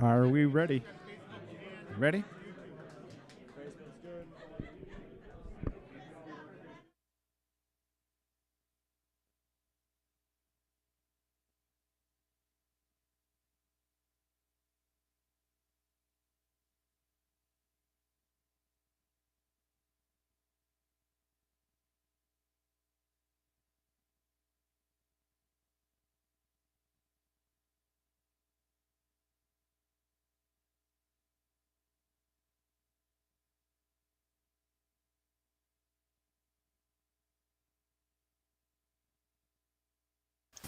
Are we ready? Ready?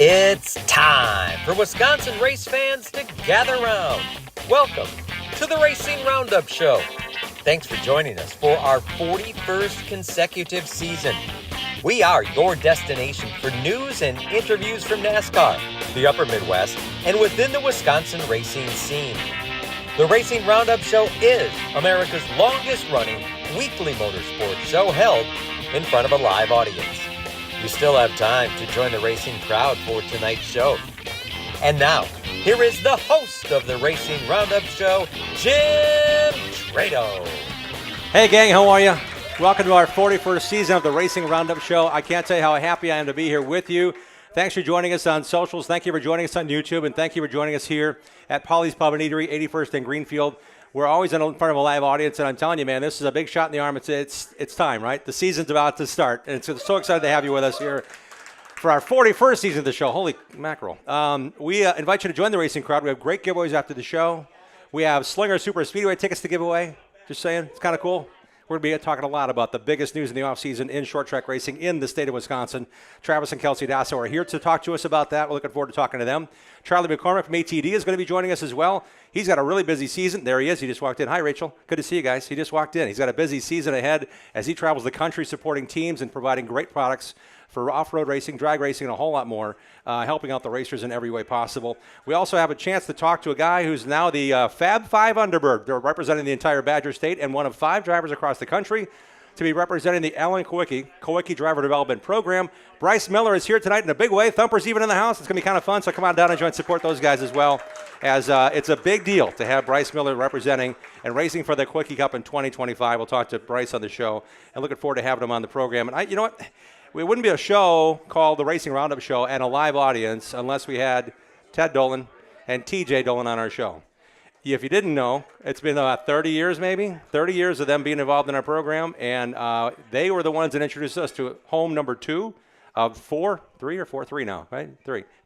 It's time for Wisconsin race fans to gather around. Welcome to the Racing Roundup Show. Thanks for joining us for our 41st consecutive season. We are your destination for news and interviews from NASCAR, the Upper Midwest, and within the Wisconsin racing scene. The Racing Roundup Show is America's longest-running weekly motorsports show held in front of a live audience. You still have time to join the racing crowd for tonight's show. And now, here is the host of the Racing Roundup Show, Jim Trado. Hey gang, how are you? Welcome to our 41st season of the Racing Roundup Show. I can't tell you how happy I am to be here with you. Thanks for joining us on socials. Thank you for joining us on YouTube. And thank you for joining us here at Polly's Pub and Eatery, 81st and Greenfield. We're always in front of a live audience, and I'm telling you, man, this is a big shot in the arm. It's time, right? The season's about to start, and it's so excited to have you with us here for our 41st season of the show. Holy mackerel. We invite you to join the racing crowd. We have great giveaways after the show. We have Slinger Super Speedway tickets to give away. Just saying, it's kind of cool. We're going to be talking a lot about the biggest news in the offseason in short track racing in the state of Wisconsin. Travis and Kelsey Dasso are here to talk to us about that. We're looking forward to talking to them. Charlie McCormick from ATD is going to be joining us as well. He's got a really busy season. There he is. He just walked in. Hi, Rachel. Good to see you guys. He just walked in. He's got a busy season ahead as he travels the country supporting teams and providing great products for off-road racing, drag racing, and a whole lot more, helping out the racers in every way possible. We also have a chance to talk to a guy who's now the Fab 5 Underbird. They're representing the entire Badger State and one of 5 drivers across the country to be representing the Alan Kowicki Driver Development Program. Bryce Miller is here tonight in a big way. Thumper's even in the house. It's going to be kind of fun, so come on down and join support those guys as well, as it's a big deal to have Bryce Miller representing and racing for the Kowicki Cup in 2025. We'll talk to Bryce on the show, and looking forward to having him on the program. And you know what? We wouldn't be a show called the Racing Roundup Show and a live audience unless we had Ted Dolan and TJ Dolan on our show. If you didn't know, it's been about 30 years maybe, 30 years of them being involved in our program, and they were the ones that introduced us to home number 2 of 3 now, right?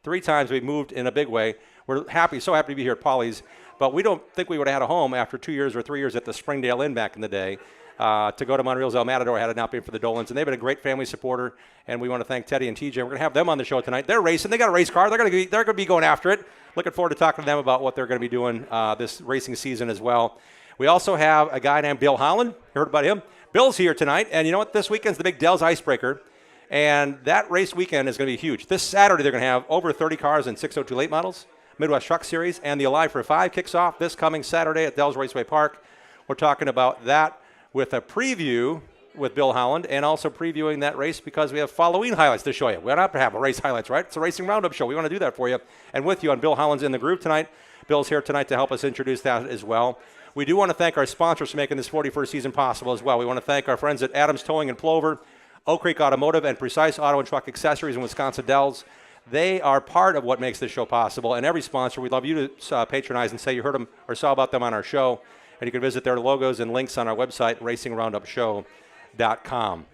Three times we've moved in a big way. We're so happy to be here at Polly's, but we don't think we would have had a home after 2 years or 3 years at the Springdale Inn back in the day. To go to Montreal's El Matador had it not been for the Dolans, and they've been a great family supporter, and we want to thank Teddy and TJ. We're going to have them on the show tonight. They're racing. They got a race car. They're going to be going after it. Looking forward to talking to them about what they're going to be doing this racing season as well. We also have a guy named Bill Holland. You heard about him? Bill's here tonight, and you know what? This weekend's the big Dell's Icebreaker, and that race weekend is going to be huge. This Saturday they're going to have over 30 cars and 602 late models, Midwest Truck Series, and the Alive for 5 kicks off this coming Saturday at Dell's Raceway Park. We're talking about that with a preview with Bill Holland, and also previewing that race because we have following highlights to show you. We don't have to have a race highlights, right? It's a Racing Roundup Show. We want to do that for you. And with you on Bill Holland's in the Groove tonight. Bill's here tonight to help us introduce that as well. We do want to thank our sponsors for making this 41st season possible as well. We want to thank our friends at Adams Towing in Plover, Oak Creek Automotive, and Precise Auto and Truck Accessories in Wisconsin Dells. They are part of what makes this show possible. And every sponsor, we'd love you to patronize and say you heard them or saw about them on our show. And you can visit their logos and links on our website, racingroundupshow.com.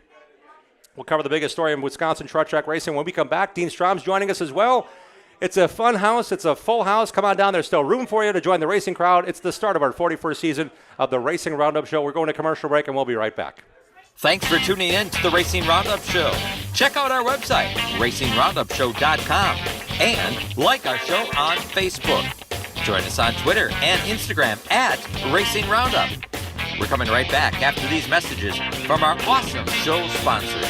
We'll cover the biggest story in Wisconsin short track racing. When we come back, Dean Strom's joining us as well. It's a fun house. It's a full house. Come on down. There's still room for you to join the racing crowd. It's the start of our 41st season of the Racing Roundup Show. We're going to commercial break, and we'll be right back. Thanks for tuning in to the Racing Roundup Show. Check out our website, racingroundupshow.com, and like our show on Facebook. Join us on Twitter and Instagram at Racing Roundup. We're coming right back after these messages from our awesome show sponsors.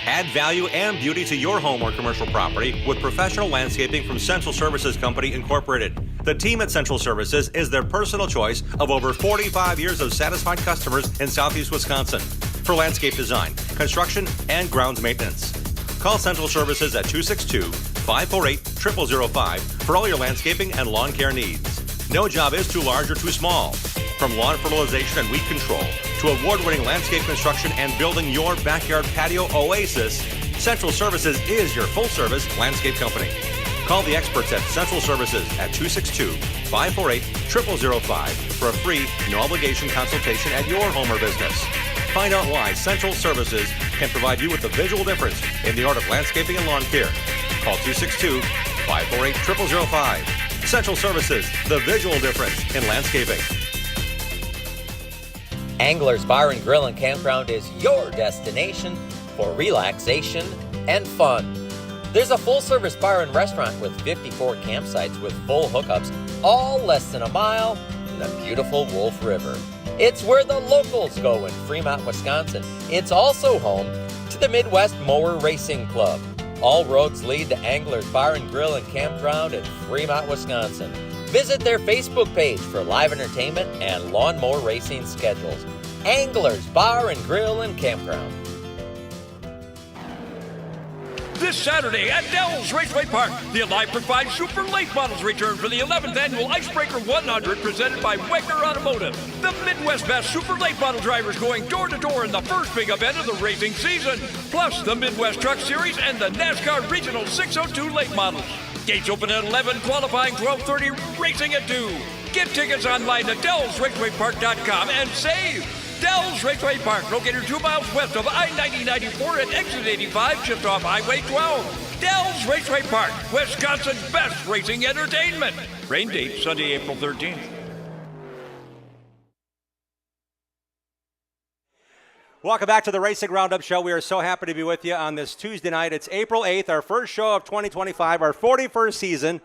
Add value and beauty to your home or commercial property with professional landscaping from Central Services Company, Incorporated. The team at Central Services is their personal choice of over 45 years of satisfied customers in Southeast Wisconsin for landscape design, construction, and grounds maintenance. Call Central Services at 262-548-0000 0005 for all your landscaping and lawn care needs. No job is too large or too small. From lawn fertilization and weed control to award-winning landscape construction and building your backyard patio oasis, Central Services is your full-service landscape company. Call the experts at Central Services at 262-548-0005 for a free, no-obligation consultation at your home or business. Find out why Central Services can provide you with the visual difference in the art of landscaping and lawn care. Call 262-548-0005. Central Services, the visual difference in landscaping. Angler's Bar and Grill and Campground is your destination for relaxation and fun. There's a full-service bar and restaurant with 54 campsites with full hookups, all less than a mile from the beautiful Wolf River. It's where the locals go in Fremont, Wisconsin. It's also home to the Midwest Mower Racing Club. All roads lead to Angler's Bar and Grill and Campground in Fremont, Wisconsin. Visit their Facebook page for live entertainment and lawnmower racing schedules. Angler's Bar and Grill and Campground. This Saturday at Dell's Raceway Park, the Alive for 5 Super Late Models return for the 11th Annual Icebreaker 100 presented by Wegner Automotive. The Midwest Best Super Late Model drivers going door to door in the first big event of the racing season. Plus the Midwest Truck Series and the NASCAR Regional 602 Late Models. Gates open at 11, qualifying 12:30, racing at 2. Get tickets online at DellsRacewayPark.com and save. Dell's Raceway Park, located 2 miles west of I-90-94 at exit 85, just off Highway 12. Dell's Raceway Park, Wisconsin's best racing entertainment. Rain date, Sunday, April 13th. Welcome back to the Racing Roundup Show. We are so happy to be with you on this Tuesday night. It's April 8th, our first show of 2025, our 41st season.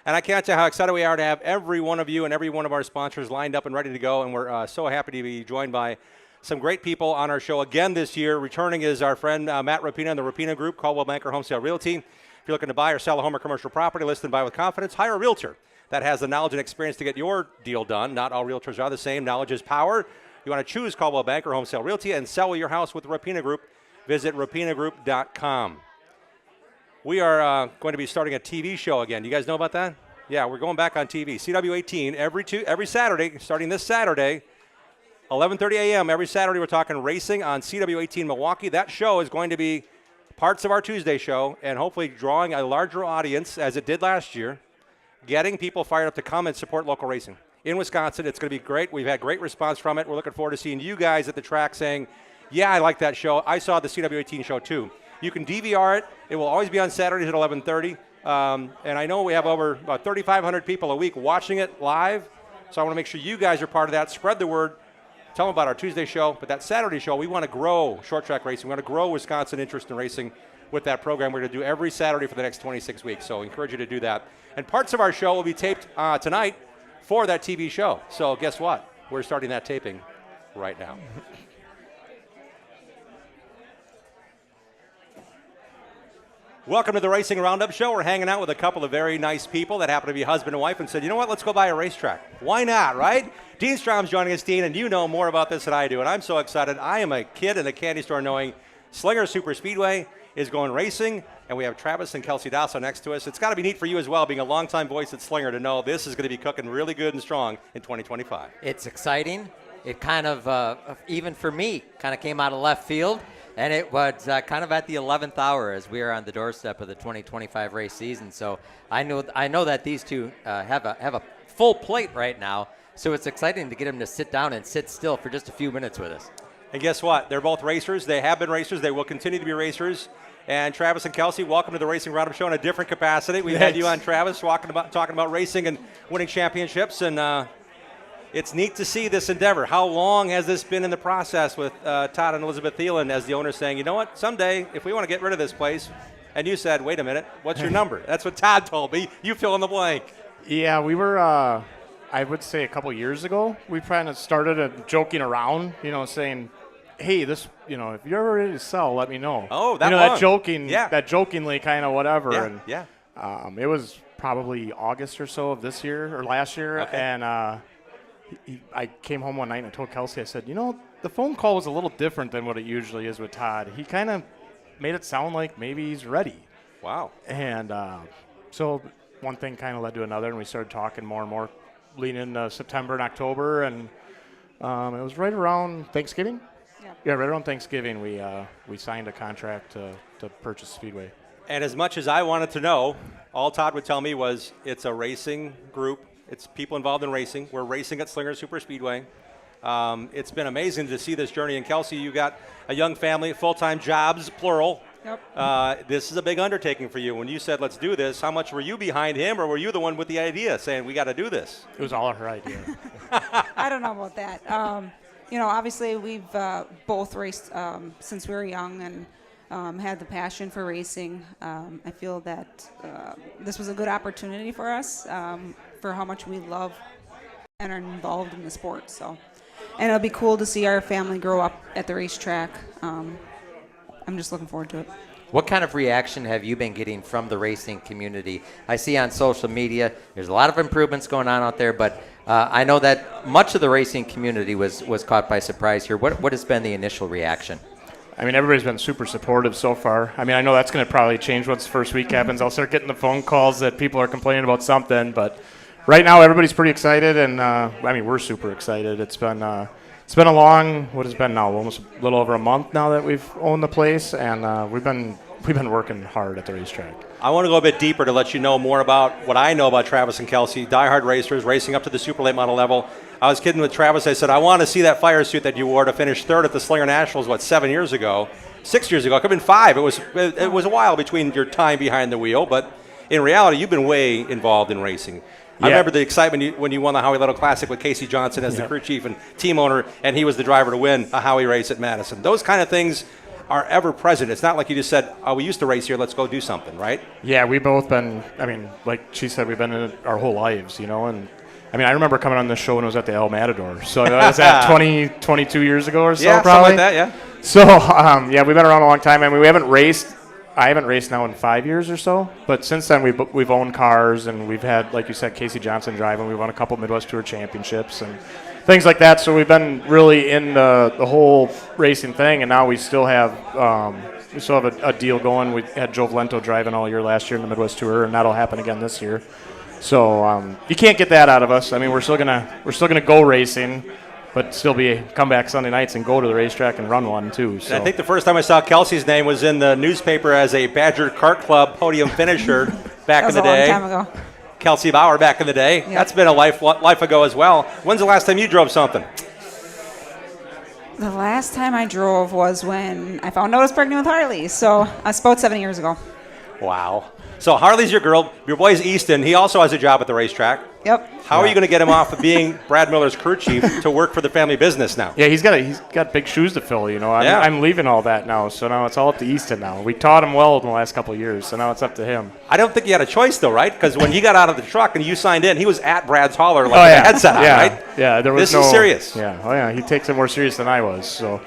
And I can't tell you how excited we are to have every one of you and every one of our sponsors lined up and ready to go. And we're so happy to be joined by some great people on our show again this year. Returning is our friend Matt Rapina and the Rapina Group, Caldwell Banker Home Sale Realty. If you're looking to buy or sell a home or commercial property, list and buy with confidence, hire a realtor that has the knowledge and experience to get your deal done. Not all realtors are the same. Knowledge is power. You want to choose Caldwell Banker Home Sale Realty and sell your house with the Rapina Group. Visit rapinagroup.com. We are going to be starting a TV show again. You guys know about that? Yeah, we're going back on TV. CW18 every Saturday, starting this Saturday, 11:30 a.m. every Saturday. We're talking racing on CW18 Milwaukee. That show is going to be parts of our Tuesday show and hopefully drawing a larger audience as it did last year, getting people fired up to come and support local racing. In Wisconsin, it's going to be great. We've had great response from it. We're looking forward to seeing you guys at the track saying, yeah, I like that show. I saw the CW18 show too. You can DVR it. It will always be on Saturdays at 11:30. And I know we have over about 3,500 people a week watching it live, so I want to make sure you guys are part of that. Spread the word. Tell them about our Tuesday show. But that Saturday show, we want to grow short track racing. We want to grow Wisconsin interest in racing with that program. We're going to do every Saturday for the next 26 weeks, so I encourage you to do that. And parts of our show will be taped tonight for that TV show. So guess what? We're starting that taping right now. Welcome to the Racing Roundup Show. We're hanging out with a couple of very nice people that happen to be husband and wife and said, you know what, let's go buy a racetrack. Why not, right? Dean Strom's joining us, Dean, and you know more about this than I do, and I'm so excited. I am a kid in the candy store knowing Slinger Super Speedway is going racing, and we have Travis and Kelsey Dasso next to us. It's got to be neat for you as well, being a longtime voice at Slinger, to know this is going to be cooking really good and strong in 2025. It's exciting. It kind of, even for me, kind of came out of left field. And it was kind of at the 11th hour as we are on the doorstep of the 2025 race season. So I know that these two have a full plate right now. So it's exciting to get them to sit down and sit still for just a few minutes with us. And guess what? They're both racers. They have been racers. They will continue to be racers. And Travis and Kelsey, welcome to the Racing Roundup Show in a different capacity. We've had you on, Travis, talking about racing and winning championships. And it's neat to see this endeavor. How long has this been in the process with Todd and Elizabeth Thielen as the owners saying, you know what, someday if we want to get rid of this place, and you said, wait a minute, what's your number? That's what Todd told me. You fill in the blank. Yeah, we were, I would say a couple years ago, we kind of started joking around, saying, hey, this, if you're ever ready to sell, let me know. Oh, that that jokingly kind of whatever. Yeah, and it was probably August or so of this year or last year, okay. And I came home one night and I told Kelsey, I said, the phone call was a little different than what it usually is with Todd. He kind of made it sound like maybe he's ready. Wow. And So one thing kind of led to another, and we started talking more and more, leading into September and October, and it was right around Thanksgiving. Yeah, right around Thanksgiving, we signed a contract to purchase Speedway. And as much as I wanted to know, all Todd would tell me was it's a racing group. It's people involved in racing. We're racing at Slinger Super Speedway. It's been amazing to see this journey. And Kelsey, you got a young family, full-time jobs, plural. Yep. This is a big undertaking for you. When you said, let's do this, how much were you behind him, or were you the one with the idea saying, we got to do this? It was all her idea. I don't know about that. Obviously we've both raced since we were young and had the passion for racing. I feel that this was a good opportunity for us for how much we love and are involved in the sport. So, and it'll be cool to see our family grow up at the racetrack. I'm just looking forward to it. What kind of reaction have you been getting from the racing community? I see on social media there's a lot of improvements going on out there, but I know that much of the racing community was caught by surprise here. What has been the initial reaction? I mean, everybody's been super supportive so far. I mean, I know that's going to probably change once the first week happens. I'll start getting the phone calls that people are complaining about something, but right now everybody's pretty excited, and I mean, we're super excited. It's been a long, what has been now, almost a little over a month now that we've owned the place, and we've been working hard at the racetrack. I want to go a bit deeper to let you know more about what I know about Travis and Kelsey, diehard racers, racing up to the super late model level. I was kidding with Travis. I said, I want to see that fire suit that you wore to finish third at the Slinger Nationals, 7 years ago? 6 years ago. It could have been 5. It was a while between your time behind the wheel, but in reality, you've been way involved in racing. Yeah. I remember the excitement when you won the Howie Little Classic with Casey Johnson as the crew chief and team owner, and he was the driver to win a Howie race at Madison. Those kind of things are ever present. It's not like you just said, oh, we used to race here, let's go do something, right? Yeah, we've both been, I mean, like she said, we've been in it our whole lives, and I mean, I remember coming on this show when it was at the El Matador. So that was at 22 years ago or so, yeah, probably. Something like that, yeah. So, yeah, we've been around a long time. I mean, I haven't raced now in 5 years or so, but since then we've owned cars, and we've had, like you said, Casey Johnson driving. We've won a couple Midwest Tour championships and things like that. So we've been really in the whole racing thing, and now we still have a deal going. We had Joe Valento driving all year last year in the Midwest Tour, and that'll happen again this year. So you can't get that out of us. I mean, we're still gonna go racing, but still come back Sunday nights and go to the racetrack and run one too. So. I think the first time I saw Kelsey's name was in the newspaper as a Badger Kart Club podium finisher back in the day. That was a long time ago. Kelsey Bauer back in the day. Yep. That's been a life ago as well. When's the last time you drove something? The last time I drove was when I found out I was pregnant with Harley. So it's about 7 years ago. Wow. So Harley's your girl. Your boy's Easton. He also has a job at the racetrack. Yep. How are you going to get him off of being Brad Miller's crew chief to work for the family business now? Yeah, he's got big shoes to fill. I'm leaving all that now, so now it's all up to Easton now. We taught him well in the last couple of years, so now it's up to him. I don't think he had a choice though, right? Because when he got out of the truck and you signed in, he was at Brad's hauler with a headset on, right? Yeah, this is serious. Yeah, he takes it more serious than I was. So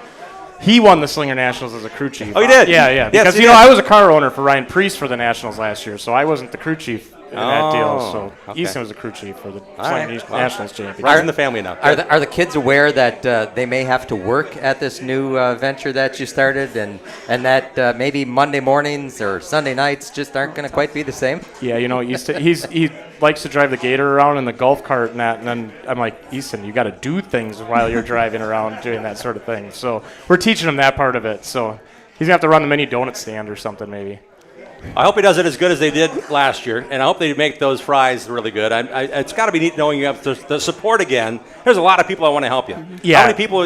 he won the Slinger Nationals as a crew chief. Oh, he did? Yeah. Because I was a car owner for Ryan Priest for the Nationals last year, so I wasn't the crew chief in that deal. So Easton was the crew chief for the Slinger Nationals championship. Right in the family now. Are the kids aware that they may have to work at this new venture that you started, and that maybe Monday mornings or Sunday nights just aren't going to quite be the same? Yeah, Easton, he likes to drive the Gator around in the golf cart and that, and then I'm like, Easton, you got to do things while you're driving around doing that sort of thing. So we're teaching him that part of it. So he's going to have to run the mini donut stand or something maybe. I hope he does it as good as they did last year, and I hope they make those fries really good. It's got to be neat knowing you have the support again. There's a lot of people that want to help you. Mm-hmm. Yeah.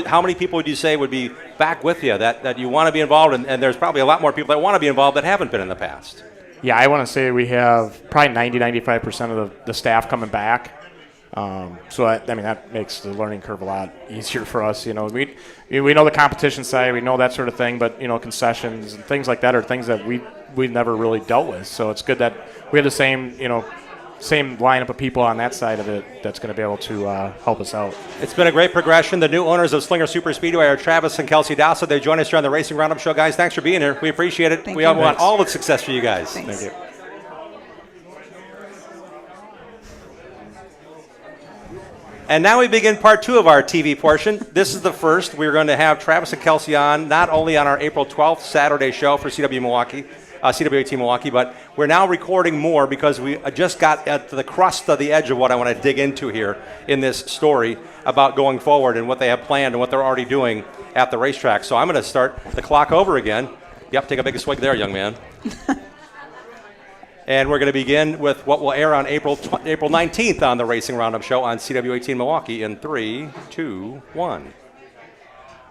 How many people would you say would be back with you that you want to be involved in? And there's probably a lot more people that want to be involved that haven't been in the past. Yeah, I want to say we have probably 90-95% of the staff coming back. So that makes the learning curve a lot easier for us. We know the competition side, we know that sort of thing, but concessions and things like that are things that we never really dealt with. So it's good that we have the same lineup of people on that side of it that's going to be able to help us out. It's been a great progression. The new owners of Slinger Super Speedway are Travis and Kelsey Dowsett. They join us here on the Racing Roundup Show, guys. Thanks for being here. We appreciate it. We want all the success for you guys. Thanks. Thank you. And now we begin part 2 of our TV portion. This is the first. We're going to have Travis and Kelsey on, not only on our April 12th Saturday show for CW Milwaukee, CW18 Milwaukee, but we're now recording more because we just got at the crust of the edge of what I want to dig into here in this story about going forward and what they have planned and what they're already doing at the racetrack. So I'm going to start the clock over again. Yep, take a big swig there, young man. And we're going to begin with what will air on April 19th on the Racing Roundup Show on CW18 Milwaukee in 3, 2, 1.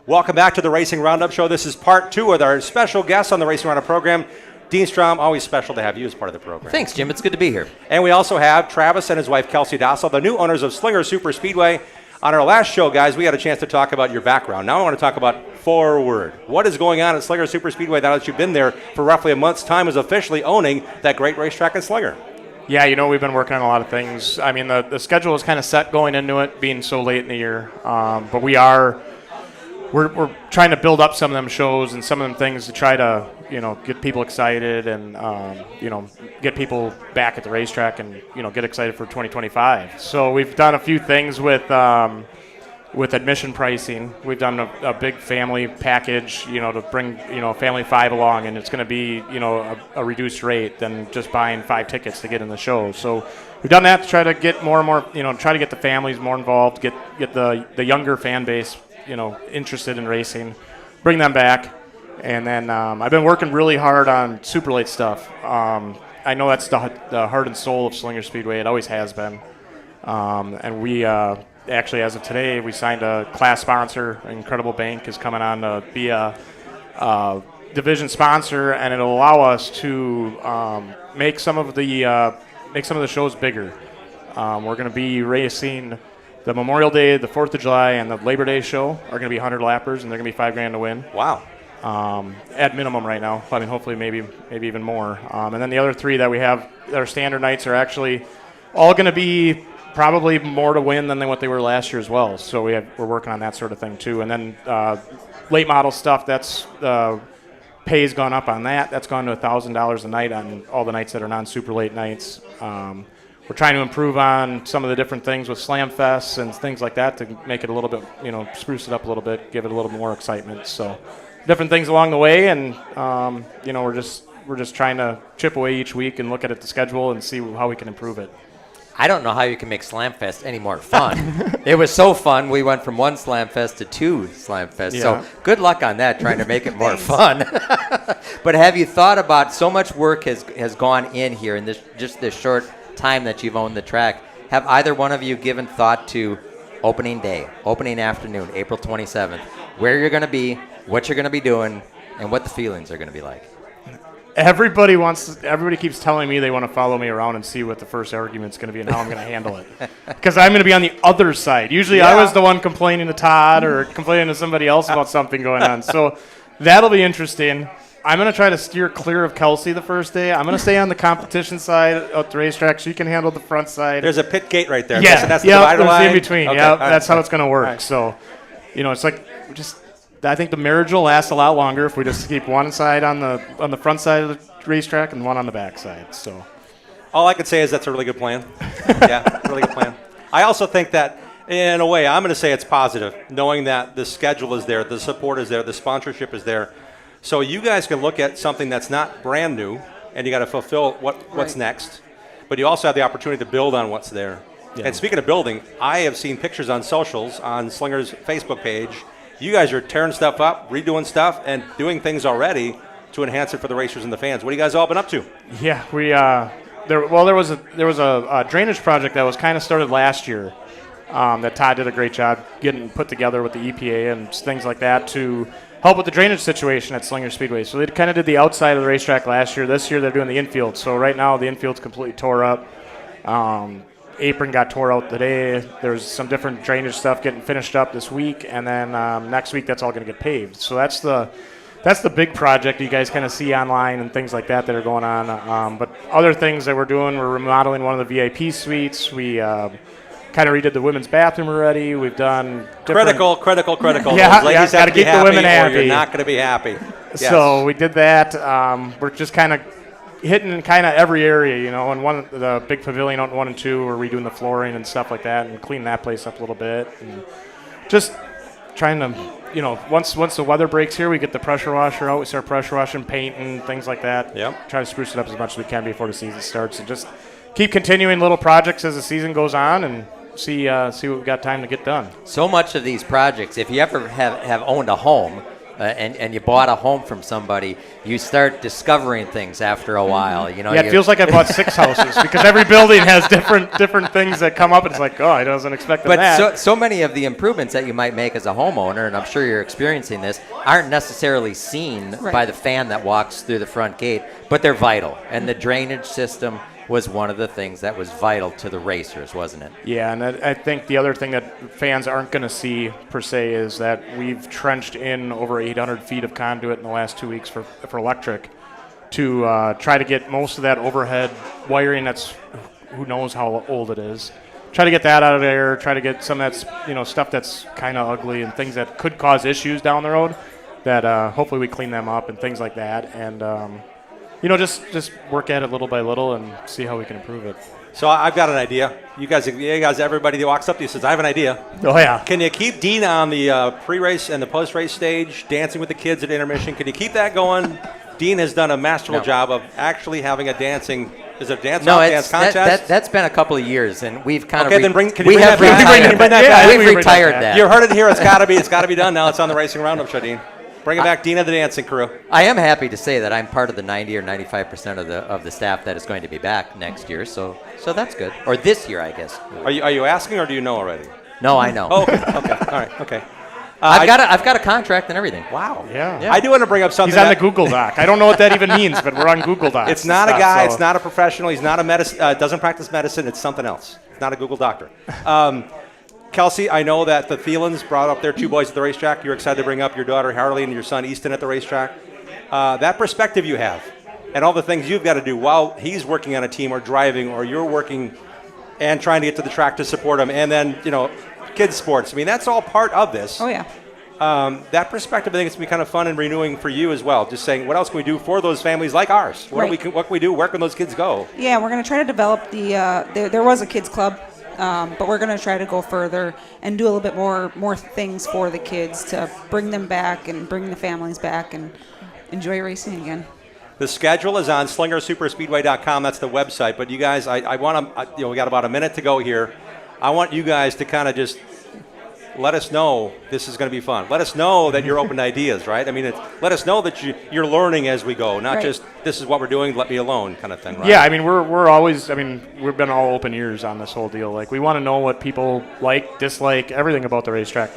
Welcome back to the Racing Roundup Show. This is part 2 with our special guest on the Racing Roundup program, Dean Strom. Always special to have you as part of the program. Thanks, Jim. It's good to be here. And we also have Travis and his wife, Kelsey Dossel, the new owners of Slinger Super Speedway. On our last show, guys, we had a chance to talk about your background. Now I want to talk about forward. What is going on at Slinger Super Speedway now that you've been there for roughly a month's time as officially owning that great racetrack in Slinger? Yeah, we've been working on a lot of things. I mean, the schedule was kind of set going into it, being so late in the year. But we're trying to build up some of them shows and some of them things to try to, get people excited and, get people back at the racetrack and, get excited for 2025. So we've done a few things with admission pricing. We've done a big family package, to bring, a family of 5 along, and it's going to be, a reduced rate than just buying 5 tickets to get in the show. So we've done that to try to get more and more, try to get the families more involved, get the younger fan base, interested in racing, bring them back. And then I've been working really hard on super late stuff. I know that's the heart and soul of Slinger Speedway. It always has been. And we actually, as of today, we signed a class sponsor. Incredible Bank is coming on to be a division sponsor, and it'll allow us to make some of the shows bigger. We're going to be racing the Memorial Day, the 4th of July, and the Labor Day show are going to be 100 lappers, and they're going to be $5,000 to win. Wow. At minimum right now. I mean, hopefully maybe even more. And then the other 3 that we have that are standard nights are actually all going to be probably more to win than what they were last year as well. So we're working on that sort of thing too. And then late model stuff, that's pay's gone up on that. That's gone to $1,000 a night on all the nights that are non-super late nights. We're trying to improve on some of the different things with Slam Fests and things like that to make it a little bit, spruce it up a little bit, give it a little more excitement. So different things along the way, and we're just trying to chip away each week and look at the schedule and see how we can improve it. I don't know how you can make Slamfest any more fun. It was so fun, we went from 1 Slamfest to 2 Slamfest. Yeah. So good luck on that, trying to make it more fun. But have you thought about, so much work has gone in here in this short time that you've owned the track. Have either one of you given thought to opening day, opening afternoon, April 27th, where you're going to be, what you're going to be doing, and what the feelings are going to be like? Everybody keeps telling me they want to follow me around and see what the first argument's going to be and how I'm going to handle it. Because I'm going to be on the other side. Usually I was the one complaining to Todd or complaining to somebody else about something going on. So that'll be interesting. I'm going to try to steer clear of Kelsey the first day. I'm going to stay on the competition side at the racetrack. She can handle the front side. There's a pit gate right there. Yeah, that's the divider line. In between. Okay. Yeah, that's how it's going to work. So, it's like I think the marriage will last a lot longer if we just keep one side on the front side of the racetrack and one on the back side. So, all I could say is that's a really good plan. Yeah, really good plan. I also think that, in a way, I'm going to say it's positive, knowing that the schedule is there, the support is there, the sponsorship is there. So you guys can look at something that's not brand new, and you got to fulfill what's next. But you also have the opportunity to build on what's there. Yeah. And speaking of building, I have seen pictures on socials, on Slinger's Facebook page. You guys are tearing stuff up, redoing stuff, and doing things already to enhance it for the racers and the fans. What have you guys all been up to? Yeah, there was a drainage project that was kind of started last year that Todd did a great job getting put together with the EPA and things like that to help with the drainage situation at Slinger Speedway. So they kind of did the outside of the racetrack last year. This year they're doing the infield. So right now the infield's completely tore up. Apron got tore out today. There's some different drainage stuff getting finished up this week, and then next week that's all going to get paved. So that's the big project you guys kind of see online and things like that are going on. But other things that we're doing, we're remodeling one of the VIP suites. We kind of redid the women's bathroom already. We've done critical. Yeah, ladies got to keep the women happy. Or you're not going to be happy. Yes. So we did that. We're just kind of hitting kind of every area, and the big pavilion out in 1 and 2, we're redoing the flooring and stuff like that and cleaning that place up a little bit. And just trying to, once the weather breaks here, we get the pressure washer out. We start pressure washing, painting, things like that. Yep. Try to spruce it up as much as we can before the season starts, and just keep continuing little projects as the season goes on, and see what we've got time to get done. So much of these projects, if you ever have owned a home, and you bought a home from somebody, you start discovering things after a while. It feels like I bought 6 houses because every building has different things that come up. And it's like, I wasn't expecting that. But so many of the improvements that you might make as a homeowner, and I'm sure you're experiencing this, aren't necessarily seen by the fan that walks through the front gate, but they're vital. And the drainage system was one of the things that was vital to the racers, wasn't it? Yeah, and I think the other thing that fans aren't going to see, per se, is that we've trenched in over 800 feet of conduit in the last 2 weeks for electric to try to get most of that overhead wiring that's, who knows how old it is, try to get that out of there, try to get some of that, stuff that's kind of ugly and things that could cause issues down the road, that hopefully we clean them up and things like that. And, just work at it little by little and see how we can improve it. So I've got an idea. You guys, everybody that walks up to you says, I have an idea. Oh, yeah. Can you keep Dean on the pre-race and the post-race stage, dancing with the kids at intermission? Can you keep that going? Dean has done a masterful job of actually having a dancing. Is it a dance contest? That's been a couple of years, and we've kind of. Okay, then can you bring that back? We've retired that. You heard it here. It's got to be done now. It's on the Racing Roundup show, Dean. Bring it back, Dean of the dancing crew. I am happy to say that I'm part of the 90 or 95% of the staff that is going to be back next year, so that's good. Or this year, I guess. Are you asking, or do you know already? No, I know. Oh, okay. All right. Okay. I've got a contract and everything. Wow. Yeah. I do want to bring up something. He's on the Google Doc. I don't know what that even means, but we're on Google Docs. It's not a guy. It's not a professional. He's not a medicine. Doesn't practice medicine. It's something else. It's not a Google doctor. Kelsey, I know that the Thielens brought up their 2 boys at the racetrack. You're excited to bring up your daughter Harley and your son Easton at the racetrack. That perspective you have and all the things you've got to do while he's working on a team or driving, or you're working and trying to get to the track to support him, and then, kids sports. I mean, that's all part of this. Oh, yeah. That perspective, I think it's going to be kind of fun and renewing for you as well. Just saying, what else can we do for those families like ours? What can we do? Where can those kids go? Yeah, we're going to try to develop there was a kids club. But we're going to try to go further and do a little bit more things for the kids to bring them back and bring the families back and enjoy racing again. The schedule is on slingersuperspeedway.com. That's the website. But you guys, I want to, we got about a minute to go here. I want you guys to kind of just let us know this is going to be fun. Let us know that you're open to ideas, right? I mean, let us know that you're learning as we go, not just this is what we're doing, let me alone kind of thing, right? Yeah, I mean, we're always, we've been all open ears on this whole deal. Like, we want to know what people like, dislike, everything about the racetrack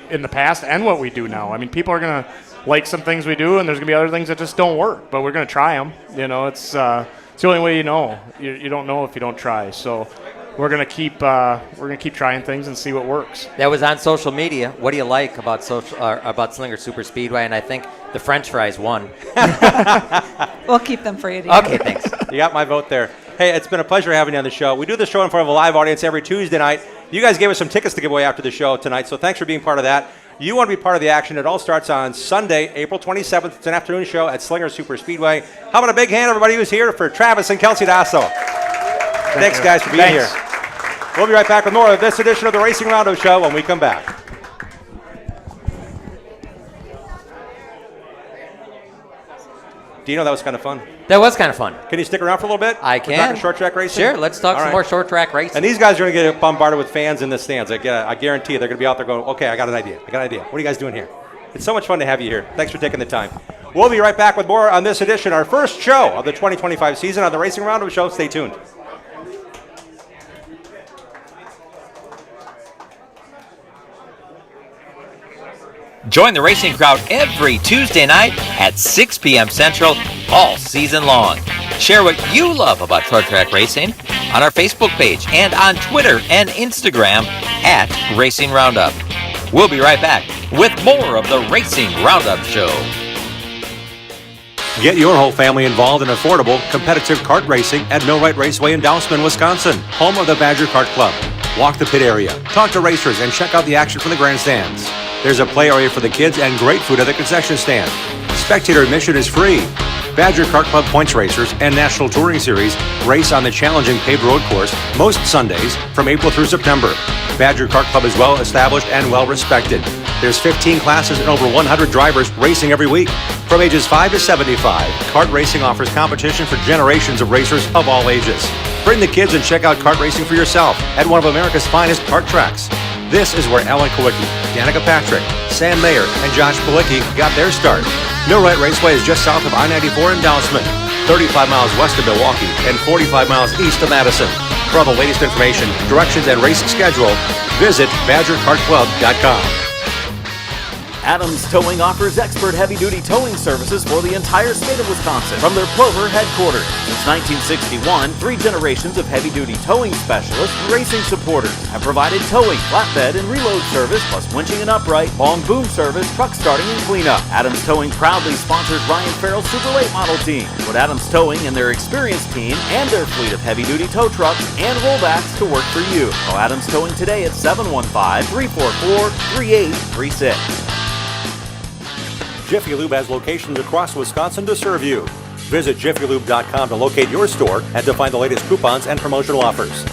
in the past and what we do now. I mean, people are going to like some things we do, and there's going to be other things that just don't work, but we're going to try them. It's the only way you know. You don't know if you don't try. So we're gonna keep trying things and see what works. That was on social media. What do you like about Slinger Super Speedway? And I think the French fries won. We'll keep them for you. Okay, thanks. You got my vote there. Hey, it's been a pleasure having you on the show. We do the show in front of a live audience every Tuesday night. You guys gave us some tickets to give away after the show tonight, so thanks for being part of that. You want to be part of the action. It all starts on Sunday, April 27th. It's an afternoon show at Slinger Super Speedway. How about a big hand, everybody who's here, for Travis and Kelsey Dasso. Thanks, guys, for being here. We'll be right back with more of this edition of the Racing Roundup Show when we come back. Dino, that was kind of fun. That was kind of fun. Can you stick around for a little bit? I We're can. talking short track racing? Sure, let's talk some more short track racing. And these guys are going to get bombarded with fans in the stands. I guarantee you they're going to be out there going, okay, I got an idea. What are you guys doing here? It's so much fun to have you here. Thanks for taking the time. We'll be right back with more on this edition, our first show of the 2025 season on the Racing Roundup Show. Stay tuned. Join the racing crowd every Tuesday night at 6 p.m. Central all season long. Share what you love about short track racing on our Facebook page and on Twitter and Instagram at Racing Roundup. We'll be right back with more of the Racing Roundup Show. Get your whole family involved in affordable, competitive kart racing at Millwright Raceway in Dousman, Wisconsin, home of the Badger Kart Club. Walk the pit area, talk to racers, and check out the action from the grandstands. There's a play area for the kids and great food at the concession stand. Spectator admission is free. Badger Kart Club points racers and National Touring Series race on the challenging paved road course most Sundays from April through September. Badger Kart Club is well established and well respected. There's 15 classes and over 100 drivers racing every week. From ages 5 to 75, kart racing offers competition for generations of racers of all ages. Bring the kids and check out kart racing for yourself at one of America's finest kart tracks. This is where Alan Kowicki, Danica Patrick, Sam Mayer, and Josh Palicki got their start. Millwright Raceway is just south of I-94 in Dousman, 35 miles west of Milwaukee, and 45 miles east of Madison. For all the latest information, directions, and race schedule, visit BadgerKartClub.com. Adams Towing offers expert heavy-duty towing services for the entire state of Wisconsin from their Plover headquarters. Since 1961, 3 generations of heavy-duty towing specialists and racing supporters have provided towing, flatbed, and reload service, plus winching and upright, long boom service, truck starting, and cleanup. Adams Towing proudly sponsors Ryan Farrell's Super Late Model team. Put Adams Towing and their experienced team and their fleet of heavy-duty tow trucks and rollbacks to work for you. Call Adams Towing today at 715-344-3836. Jiffy Lube has locations across Wisconsin to serve you. Visit jiffylube.com to locate your store and to find the latest coupons and promotional offers.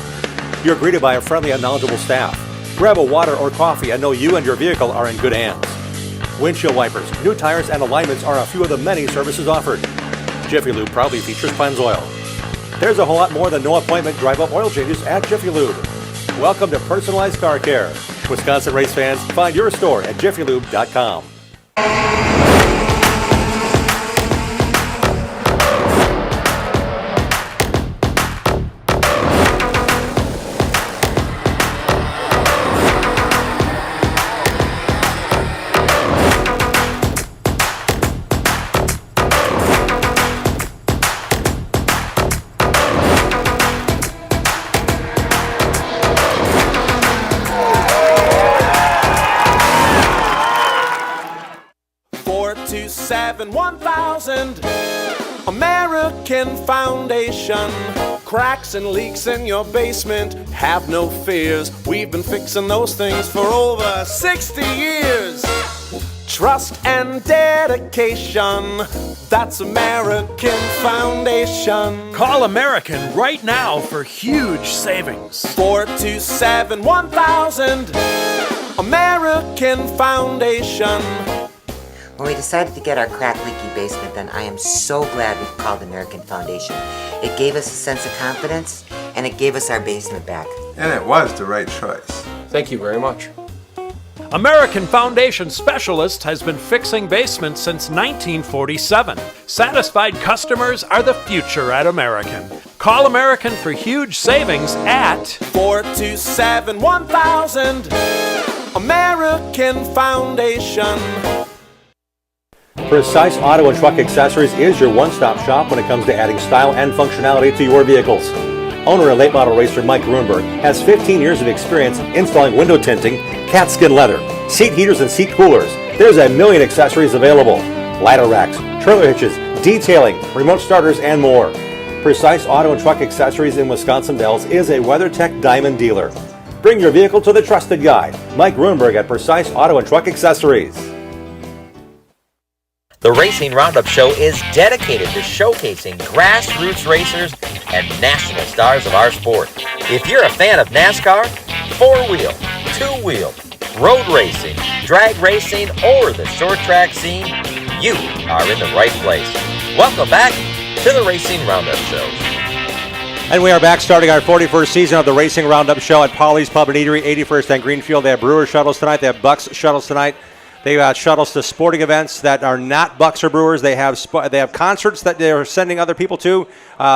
You're greeted by a friendly and knowledgeable staff. Grab a water or coffee and know you and your vehicle are in good hands. Windshield wipers, new tires, and alignments are a few of the many services offered. Jiffy Lube proudly features Pennzoil. There's a whole lot more than no appointment drive-up oil changes at Jiffy Lube. Welcome to personalized car care. Wisconsin race fans, find your store at jiffylube.com. American Foundation. Cracks and leaks in your basement, have no fears. We've been fixing those things for over 60 years. Trust and dedication, that's American Foundation. Call American right now for huge savings. 427-1000, American Foundation. When we decided to get our crack-leaky basement done, I am so glad we called American Foundation. It gave us a sense of confidence, and it gave us our basement back. And it was the right choice. Thank you very much. American Foundation Specialist has been fixing basements since 1947. Satisfied customers are the future at American. Call American for huge savings at 427-1000, American Foundation. Precise Auto and Truck Accessories is your one-stop shop when it comes to adding style and functionality to your vehicles. Owner and late model racer Mike Grunberg has 15 years of experience installing window tinting, cat skin leather, seat heaters, and seat coolers. There's a million accessories available. Ladder racks, trailer hitches, detailing, remote starters, and more. Precise Auto and Truck Accessories in Wisconsin Dells is a WeatherTech Diamond dealer. Bring your vehicle to the trusted guy, Mike Grunberg at Precise Auto and Truck Accessories. The Racing Roundup Show is dedicated to showcasing grassroots racers and national stars of our sport. If you're a fan of NASCAR, four-wheel, two-wheel, road racing, drag racing, or the short track scene, you are in the right place. Welcome back to the Racing Roundup Show. And we are back starting our 41st season of the Racing Roundup Show at Polly's Pub and Eatery, 81st and Greenfield. They have Brewer shuttles tonight. They have Bucks shuttles tonight. They have shuttles to sporting events that are not Bucks or Brewers. They have concerts that they're sending other people to.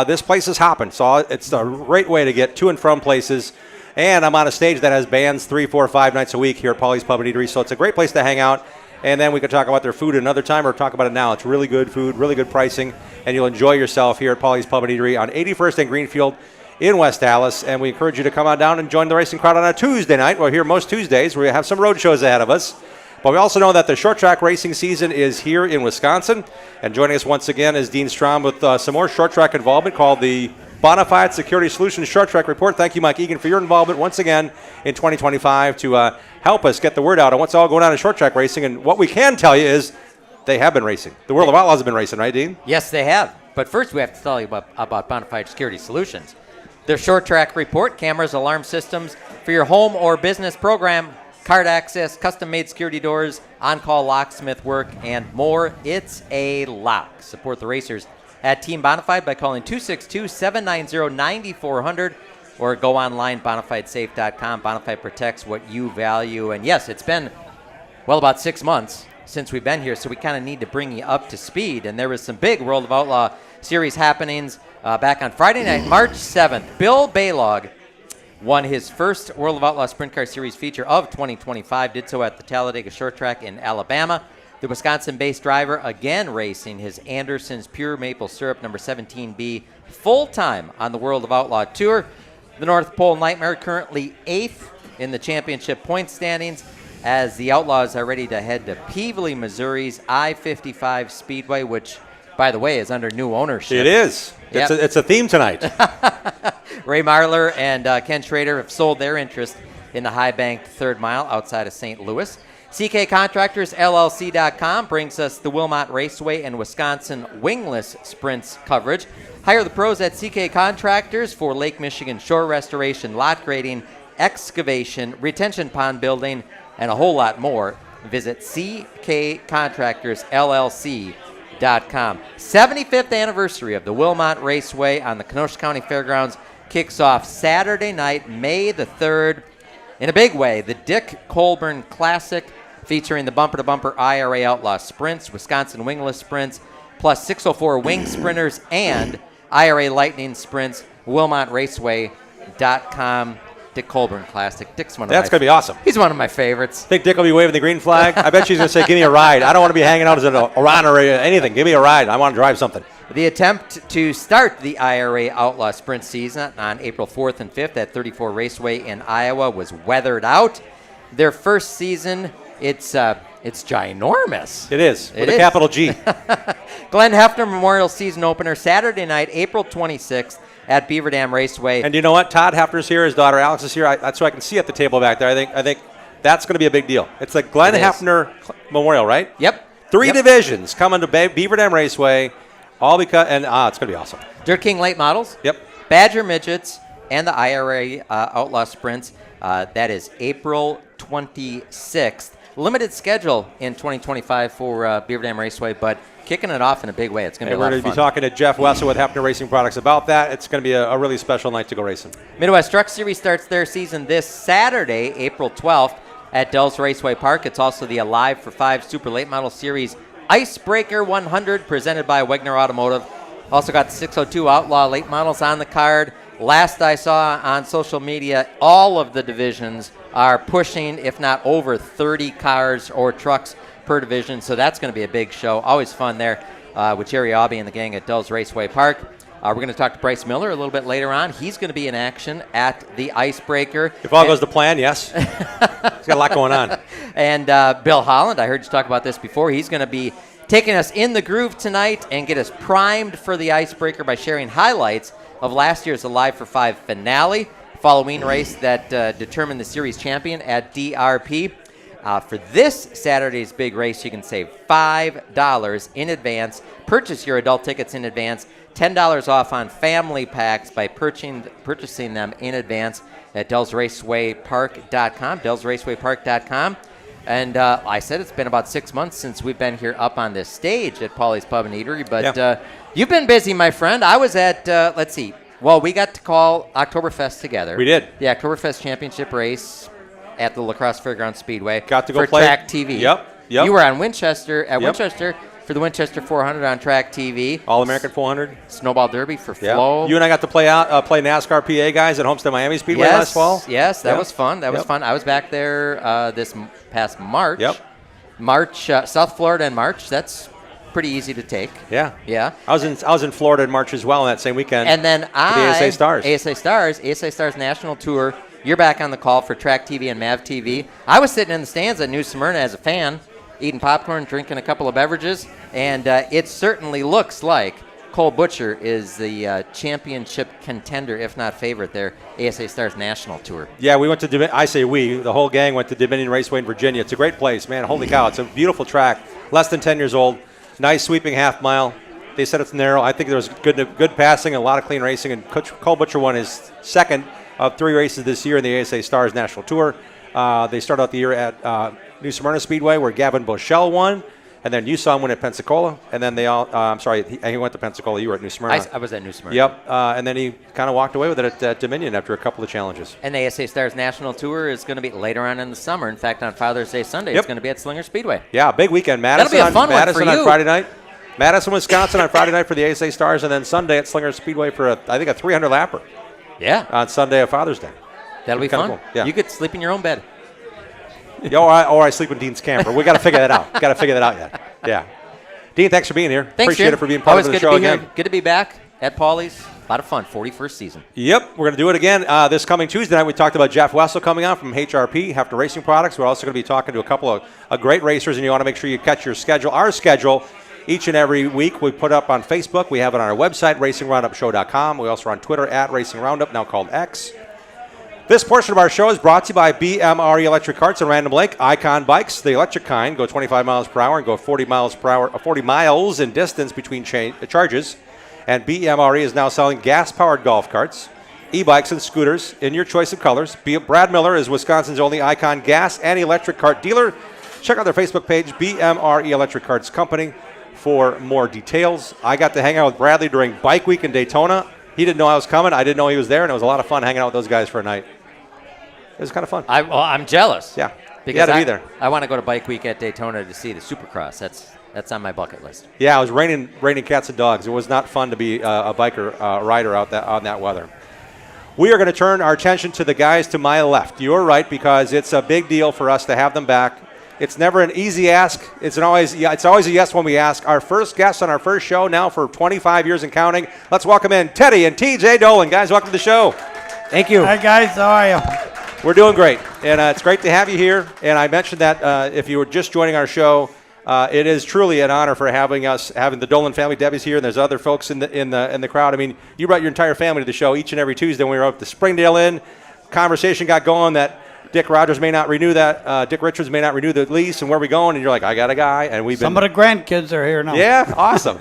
This place is hopping, so it's a great way to get to and from places. And I'm on a stage that has bands 3, 4, 5 nights a week here at Polly's Pub and Eatery, so it's a great place to hang out. And then we could talk about their food another time or talk about it now. It's really good food, really good pricing, and you'll enjoy yourself here at Polly's Pub and Eatery on 81st and Greenfield in West Dallas. And we encourage you to come on down and join the racing crowd on a Tuesday night. We're here most Tuesdays. We have some road shows ahead of us. But we also know that the short track racing season is here in Wisconsin. And joining us once again is Dean Strom with some more short track involvement called the Bonafide Security Solutions Short Track Report. Thank you, Mike Egan, for your involvement once again in 2025 to help us get the word out on what's all going on in short track racing. And what we can tell you is they have been racing. The World of Outlaws have been racing, right, Dean? Yes, they have. But first we have to tell you about Bonafide Security Solutions. Their short track report, cameras, alarm systems for your home or business program card access, custom-made security doors, on-call locksmith work, and more. It's a lock. Support the racers at Team Bonafide by calling 262-790-9400 or go online, bonafidesafe.com. Bonafide protects what you value. And yes, it's been, well, about 6 months since we've been here, so we kind of need to bring you up to speed. And there was some big World of Outlaw Series happenings back on Friday night, March 7th. Bill Baylog won his first World of Outlaw Sprint Car Series feature of 2025, did so at the Talladega Short Track in Alabama. The Wisconsin-based driver again racing his Anderson's Pure Maple Syrup number 17B full-time on the World of Outlaw Tour. The North Pole Nightmare currently 8th in the championship point standings as the Outlaws are ready to head to Peevely, Missouri's I-55 Speedway, which, by the way, is under new ownership. It is. Yep. It's a theme tonight. Ray Marler and Ken Schrader have sold their interest in the high-banked third mile outside of St. Louis. CK Contractors LLC.com brings us the Wilmot Raceway and Wisconsin Wingless Sprints coverage. Hire the pros at CK Contractors for Lake Michigan shore restoration, lot grading, excavation, retention pond building, and a whole lot more. Visit ckcontractorsllc.com. 75th anniversary of the Wilmot Raceway on the Kenosha County Fairgrounds kicks off Saturday night, May the 3rd. In a big way, the Dick Colburn Classic featuring the bumper-to-bumper IRA Outlaw Sprints, Wisconsin Wingless Sprints, plus 604 Wing Sprinters and IRA Lightning Sprints, WilmotRaceway.com. Dick Colburn Classic. Dick's one of That's going to be awesome. He's one of my favorites. Think Dick will be waving the green flag? I bet she's going to say, give me a ride. I don't want to be hanging out as a run or anything. Give me a ride. I want to drive something. The attempt to start the IRA Outlaw Sprint season on April 4th and 5th at 34 Raceway in Iowa was weathered out. Their first season, it's ginormous. It is, with a capital G. Glenn Hefner Memorial Season Opener, Saturday night, April 26th at Beaver Dam Raceway. And you know what? Todd Hefner's here. His daughter Alex is here. That's what I can see at the table back there. I think that's going to be a big deal. It's the Glenn Hefner Memorial, right? Yep. Three divisions coming to Beaver Dam Raceway, all because it's going to be awesome. Dirt King Late Models. Yep. Badger Midgets and the IRA Outlaw Sprints. That is April 26th. Limited schedule in 2025 for Beaver Dam Raceway, but kicking it off in a big way. It's going to be a lot of fun. We're going to be talking to Jeff Wessel with Hefner Racing Products about that. It's going to be a really special night to go racing. Midwest Truck Series starts their season this Saturday, April 12th at Dells Raceway Park. It's also the Alive for 5 Super Late Model Series Icebreaker 100 presented by Wegner Automotive. Also got the 602 Outlaw Late Models on the card. Last I saw on social media, all of the divisions are pushing, if not over, 30 cars or trucks per division. So that's going to be a big show. Always fun there with Jerry Aubie and the gang at Dells Raceway Park. We're going to talk to Bryce Miller a little bit later on. He's going to be in action at the Icebreaker. If all goes to plan, yes. He's got a lot going on. And Bill Holland, I heard you talk about this before. He's going to be taking us in the groove tonight and get us primed for the Icebreaker by sharing highlights of last year's Alive for 5 finale, Halloween race that determined the series champion at DRP. For this Saturday's big race, you can save $5 in advance. Purchase your adult tickets in advance. $10 off on family packs by purchasing them in advance at DellsRacewayPark.com, DellsRacewayPark.com. And I said it's been about 6 months since we've been here up on this stage at Paulie's Pub and Eatery, but you've been busy, my friend. I was at, let's see, well, we got to call Oktoberfest together. We did. The Oktoberfest Championship race at the La Crosse Fairgrounds Speedway. Got to go for play Track TV. Yep. You were on Winchester, Winchester for the Winchester 400 on Track TV. All-American 400. Snowball Derby for Flo. You and I got to play NASCAR PA guys at Homestead Miami Speedway last fall. Yes, that was fun. That was fun. I was back there this past March. March, South Florida in March. That's pretty easy to take. Yeah. I was in Florida in March as well on that same weekend. And then the ASA Stars National Tour. You're back on the call for Track TV and Mav TV. I was sitting in the stands at New Smyrna as a fan, eating popcorn, drinking a couple of beverages, and it certainly looks like Cole Butcher is the championship contender, if not favorite, there, ASA Stars National Tour. Yeah, we went to, the whole gang went to Dominion Raceway in Virginia. It's a great place, man. Holy cow, it's a beautiful track. Less than 10 years old. Nice sweeping half mile. They said it's narrow. I think there was good passing and a lot of clean racing, and Cole Butcher won his second of 3 races this year in the ASA Stars National Tour. They started out the year at New Smyrna Speedway, where Gavin Boschel won. And then you saw him win at Pensacola, and then they all. I'm sorry, he went to Pensacola. You were at New Smyrna. I was at New Smyrna. Yep. And then he kind of walked away with it at Dominion after a couple of challenges. And the ASA Stars National Tour is going to be later on in the summer. In fact, on Father's Day Sunday, it's going to be at Slinger Speedway. Yeah, big weekend. Madison, That'll be a fun one Madison for on you. Friday night. Madison, Wisconsin on Friday night for the ASA Stars, and then Sunday at Slinger Speedway for I think a 300 lapper. Yeah. On Sunday of Father's Day. That'll be Kinda fun. cool. Yeah. You could sleep in your own bed. Or I sleep in Dean's camper. We got to figure that out. Got to figure that out yet. Yeah. Dean, thanks for being here. Thanks, Appreciate Jim. it for being part Always of the good show to be again. Here. Good to be back at Paulie's. A lot of fun. 41st season. Yep, we're going to do it again this coming Tuesday night. We talked about Jeff Wessel coming on from HRP, Hefter Racing Products. We're also going to be talking to a couple of great racers, and you want to make sure you catch your schedule. Our schedule each and every week we put up on Facebook. We have it on our website, racingroundupshow.com. We also are on Twitter at Racing Roundup, now called X. This portion of our show is brought to you by BMRE Electric Carts and Random Lake. Icon bikes, the electric kind, go 25 miles per hour and go 40 miles per hour, 40 miles in distance between charges. And BMRE is now selling gas-powered golf carts, e-bikes, and scooters in your choice of colors. Brad Miller is Wisconsin's only Icon gas and electric cart dealer. Check out their Facebook page, BMRE Electric Carts Company, for more details. I got to hang out with Bradley during Bike Week in Daytona. He didn't know I was coming. I didn't know he was there, and it was a lot of fun hanging out with those guys for a night. It was kind of fun. I'm jealous. Yeah, because you got to be there. I want to go to Bike Week at Daytona to see the Supercross. That's on my bucket list. Yeah, it was raining cats and dogs. It was not fun to be a biker rider on that weather. We are going to turn our attention to the guys to my left. You're right, because it's a big deal for us to have them back. It's never an easy ask. It's always a yes when we ask. Our first guest on our first show now for 25 years and counting. Let's welcome in Teddy and TJ Dolan. Guys, welcome to the show. Thank you. Hi, guys. How are you? We're doing great, and it's great to have you here. And I mentioned that if you were just joining our show, it is truly an honor for having the Dolan family. Debbie's here, and there's other folks in the crowd. I mean, you brought your entire family to the show each and every Tuesday when we were up at the Springdale Inn. Conversation got going that Dick Richards may not renew the lease, and where are we going? And you're like, I got a guy, and we've been. Some of the grandkids are here now. Yeah, awesome,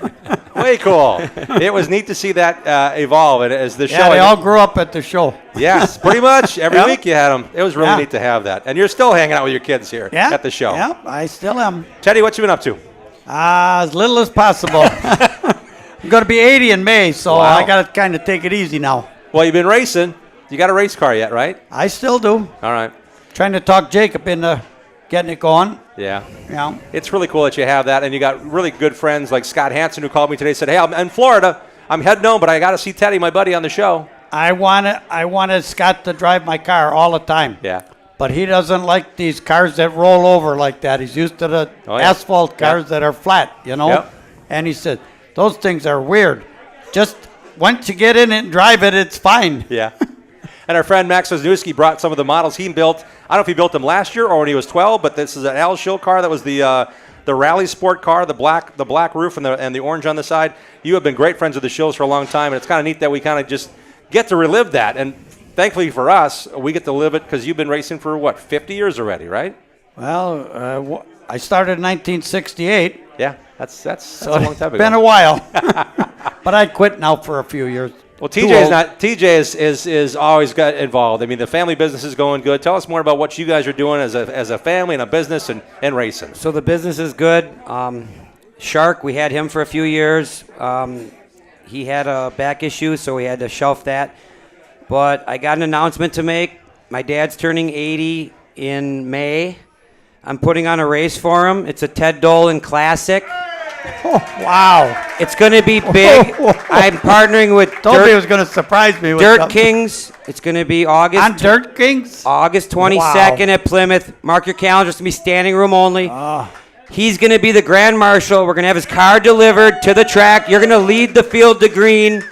way cool. It was neat to see that evolve, and as the show. Yeah, they all grew up at the show. Yes, pretty much every week you had them. It was really neat to have that, and you're still hanging out with your kids here at the show. Yeah, I still am. Teddy, what you been up to? As little as possible. I'm going to be 80 in May, so I got to kind of take it easy now. Well, you've been racing. You got a race car yet, right? I still do. All right. Trying to talk Jacob into getting it going. Yeah. Yeah. It's really cool that you have that, and you got really good friends like Scott Hansen, who called me today and said, hey, I'm in Florida. I'm heading home, but I got to see Teddy, my buddy, on the show. I wanted Scott to drive my car all the time. Yeah. But he doesn't like these cars that roll over like that. He's used to the asphalt cars that are flat, you know? Yep. And he said, those things are weird. Just once you get in it and drive it, it's fine. Yeah. And our friend Max Wisniewski brought some of the models he built. I don't know if he built them last year or when he was 12, but this is an Al Schill car that was the rally sport car, the black roof and the orange on the side. You have been great friends with the Schills for a long time, and it's kind of neat that we kind of just get to relive that. And thankfully for us, we get to live it because you've been racing for, 50 years already, right? Well, I started in 1968. Yeah, that's a long time ago. It's been a while. But I quit now for a few years. Well, TJ is always got involved. I mean, the family business is going good. Tell us more about what you guys are doing as a family and a business and racing. So the business is good. Shark, we had him for a few years. He had a back issue, so we had to shelf that. But I got an announcement to make. My dad's turning 80 in May. I'm putting on a race for him. It's a Ted Dolan Classic. Oh, wow. It's going to be big. I'm partnering with Told me it was going to surprise me. With Dirt something. Kings. It's going to be August. On Dirt Kings? August 22nd at Plymouth. Mark your calendar. It's going to be standing room only. He's going to be the Grand Marshal. We're going to have his car delivered to the track. You're going to lead the field to green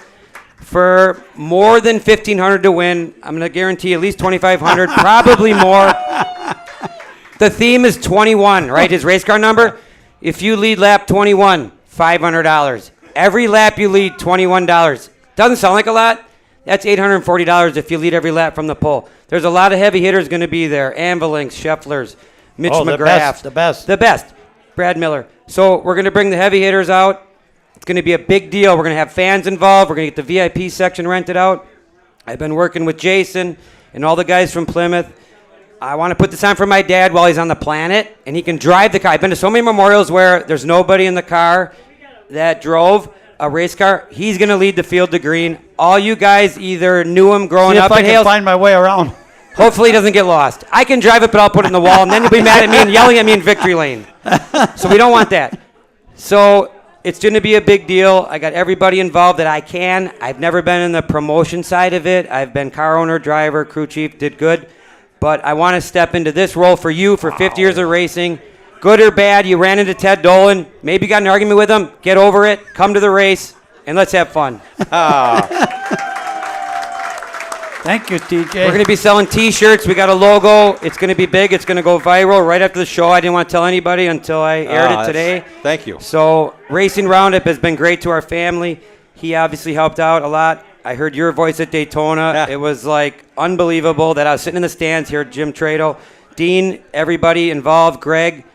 for more than $1,500 to win. I'm going to guarantee at least $2,500, probably more. The theme is 21, right? His race car number. If you lead lap 21, $500. Every lap you lead, $21. Doesn't sound like a lot. That's $840 if you lead every lap from the pole. There's a lot of heavy hitters going to be there. Ambulinks, Schefflers, Mitch McGrath. The best. The best. Brad Miller. So we're going to bring the heavy hitters out. It's going to be a big deal. We're going to have fans involved. We're going to get the VIP section rented out. I've been working with Jason and all the guys from Plymouth. I want to put this on for my dad while he's on the planet, and he can drive the car. I've been to so many memorials where there's nobody in the car that drove a race car. He's going to lead the field to green. All you guys either knew him growing up if I in can Hales. find my way around. Hopefully he doesn't get lost. I can drive it, but I'll put it in the wall, and then you'll be mad at me and yelling at me in victory lane. So we don't want that. So it's going to be a big deal. I got everybody involved that I can. I've never been in the promotion side of it. I've been car owner, driver, crew chief, did good. But I want to step into this role for you for 50 years of racing. Good or bad, you ran into Ted Dolan. Maybe you got in an argument with him. Get over it. Come to the race, and let's have fun. Thank you, TJ. We're going to be selling T-shirts. We got a logo. It's going to be big. It's going to go viral right after the show. I didn't want to tell anybody until I aired it today. Thank you. So Racing Roundup has been great to our family. He obviously helped out a lot. I heard your voice at Daytona. Yeah. It was like unbelievable that I was sitting in the stands here, Jim Trado, Dean, everybody involved, Greg.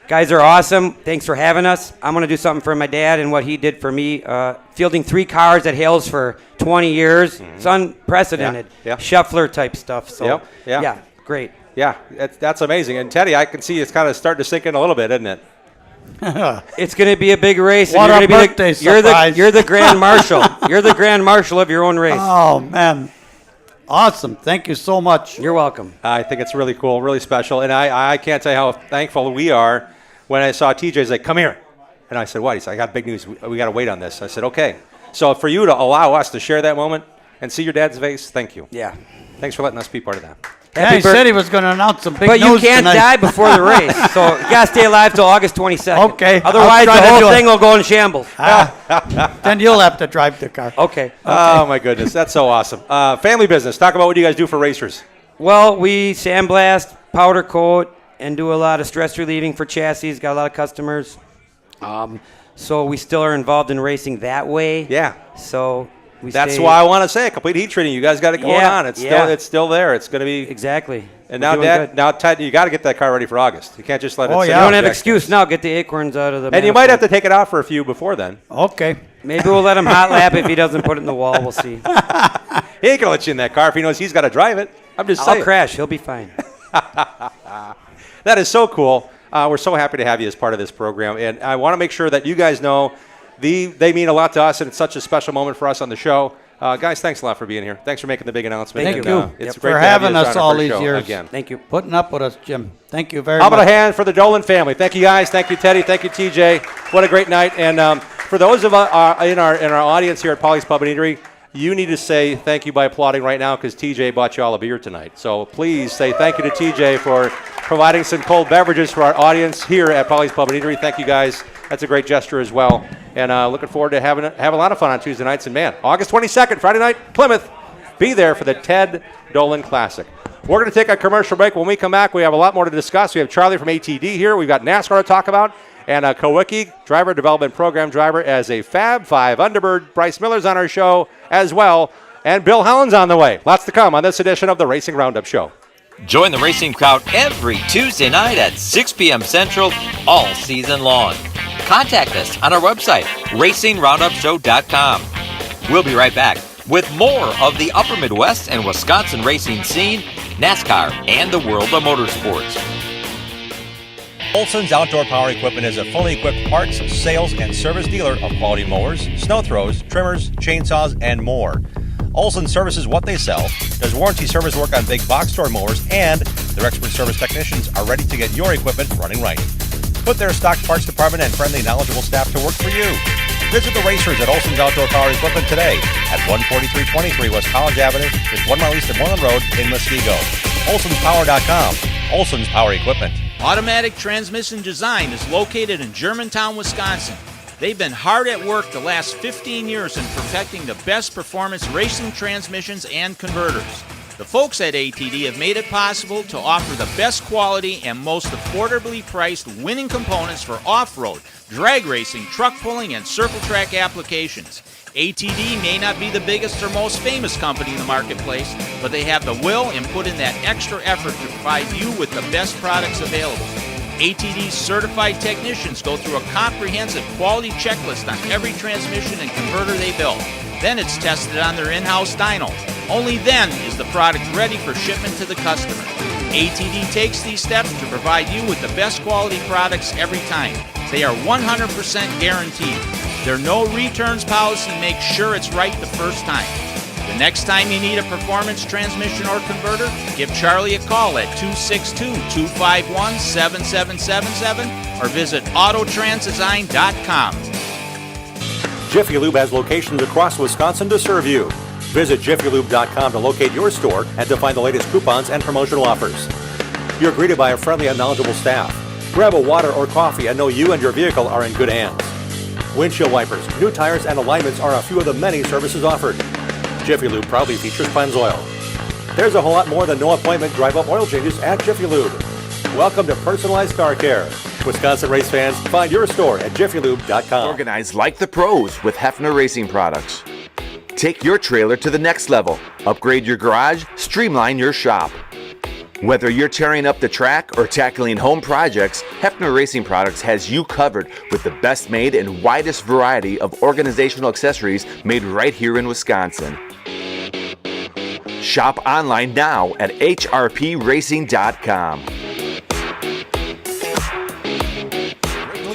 Guys are awesome. Thanks for having us. I'm going to do something for my dad and what he did for me. Fielding 3 cars at Hales for 20 years. It's unprecedented. Yeah. Scheffler type stuff. So, yeah, great. Yeah, that's amazing. And Teddy, I can see it's kind of starting to sink in a little bit, isn't it? It's going to be a big race. What and a birthday surprise. You're the grand marshal. You're the grand marshal of your own race. Oh, man. Awesome. Thank you so much. You're welcome. I think it's really cool, really special. And I can't tell you how thankful we are when I saw TJ's like, come here. And I said, what? He said, I got big news. We got to wait on this. I said, okay. So for you to allow us to share that moment and see your dad's face, thank you. Yeah. Thanks for letting us be part of that. Yeah, he said he was going to announce some big But news you can't tonight. die before the race. So you got to stay alive till August 22nd. Okay. Otherwise, the whole thing will go in shambles. Then you'll have to drive the car. Okay. Oh, my goodness. That's so awesome. Family business. Talk about what you guys do for racers. Well, we sandblast, powder coat, and do a lot of stress relieving for chassis. Got a lot of customers. So we still are involved in racing that way. Yeah. So that's why I want to say complete heat treating. You guys got it going on. It's still there. It's going to be exactly. And now, Ted, you got to get that car ready for August. You can't just let it. You don't have excuse now. Get the acorns out of the. And you might have to take it out for a few before then. Okay. Maybe we'll let him hot lap if he doesn't put it in the wall. We'll see. He ain't gonna let you in that car if he knows he's got to drive it. I'm just saying. I'll crash. He'll be fine. That is so cool. We're so happy to have you as part of this program, and I want to make sure that you guys know they mean a lot to us, and it's such a special moment for us on the show. Guys, thanks a lot for being here. Thanks for making the big announcement. Thank you. It's great for to have having you us on our all first these show years. again. Thank you. Putting up with us, Jim. Thank you very How much. about a hand for the Dolan family? Thank you, guys. Thank you, Teddy. Thank you, TJ. What a great night. And for those of in our audience here at Polly's Pub and Eatery, you need to say thank you by applauding right now because TJ bought you all a beer tonight. So please say thank you to TJ for providing some cold beverages for our audience here at Polly's Pub and Eatery. Thank you, guys. That's a great gesture as well. And looking forward to having a lot of fun on Tuesday nights. And, man, August 22nd, Friday night, Plymouth. Be there for the Ted Dolan Classic. We're going to take a commercial break. When we come back, we have a lot more to discuss. We have Charlie from ATD here. We've got NASCAR to talk about. And Kowicki, driver development program driver as a Fab 5 Underbird. Bryce Miller's on our show as well. And Bill Hellen's on the way. Lots to come on this edition of the Racing Roundup Show. Join the racing crowd every Tuesday night at 6 p.m. Central all season long. Contact us on our website, racingroundupshow.com. We'll be right back with more of the Upper Midwest and Wisconsin racing scene, NASCAR, and the world of motorsports. Olson's Outdoor Power Equipment is a fully equipped parts, sales, and service dealer of quality mowers, snow throws, trimmers, chainsaws, and more. Olson services what they sell, does warranty service work on big box store mowers, and their expert service technicians are ready to get your equipment running right. Put their stock parts department and friendly, knowledgeable staff to work for you. Visit the racers at Olson's Outdoor Power Equipment today at 14323 West College Avenue, just 1 mile east of Moreland Road in Muskego. Olson'sPower.com. Olson's Power Equipment. Automatic Transmission Design is located in Germantown, Wisconsin. They've been hard at work the last 15 years in perfecting the best performance racing transmissions and converters. The folks at ATD have made it possible to offer the best quality and most affordably priced winning components for off-road, drag racing, truck pulling, and circle track applications. ATD may not be the biggest or most famous company in the marketplace, but they have the will and put in that extra effort to provide you with the best products available. ATD's certified technicians go through a comprehensive quality checklist on every transmission and converter they build. Then it's tested on their in-house dyno. Only then is the product ready for shipment to the customer. ATD takes these steps to provide you with the best quality products every time. They are 100% guaranteed. Their no returns policy makes sure it's right the first time. The next time you need a performance transmission or converter, give Charlie a call at 262-251-7777 or visit autotransdesign.com. Jiffy Lube has locations across Wisconsin to serve you. Visit jiffylube.com to locate your store and to find the latest coupons and promotional offers. You're greeted by a friendly and knowledgeable staff. Grab a water or coffee and know you and your vehicle are in good hands. Windshield wipers, new tires, and alignments are a few of the many services offered. Jiffy Lube proudly features Pennzoil. There's a whole lot more than no appointment drive-up oil changes at Jiffy Lube. Welcome to personalized car care. Wisconsin race fans, find your store at jiffylube.com. Organize like the pros with Hefner Racing products. Take your trailer to the next level. Upgrade your garage, streamline your shop. Whether you're tearing up the track or tackling home projects, Hefner Racing Products has you covered with the best made and widest variety of organizational accessories made right here in Wisconsin. Shop online now at hrpracing.com.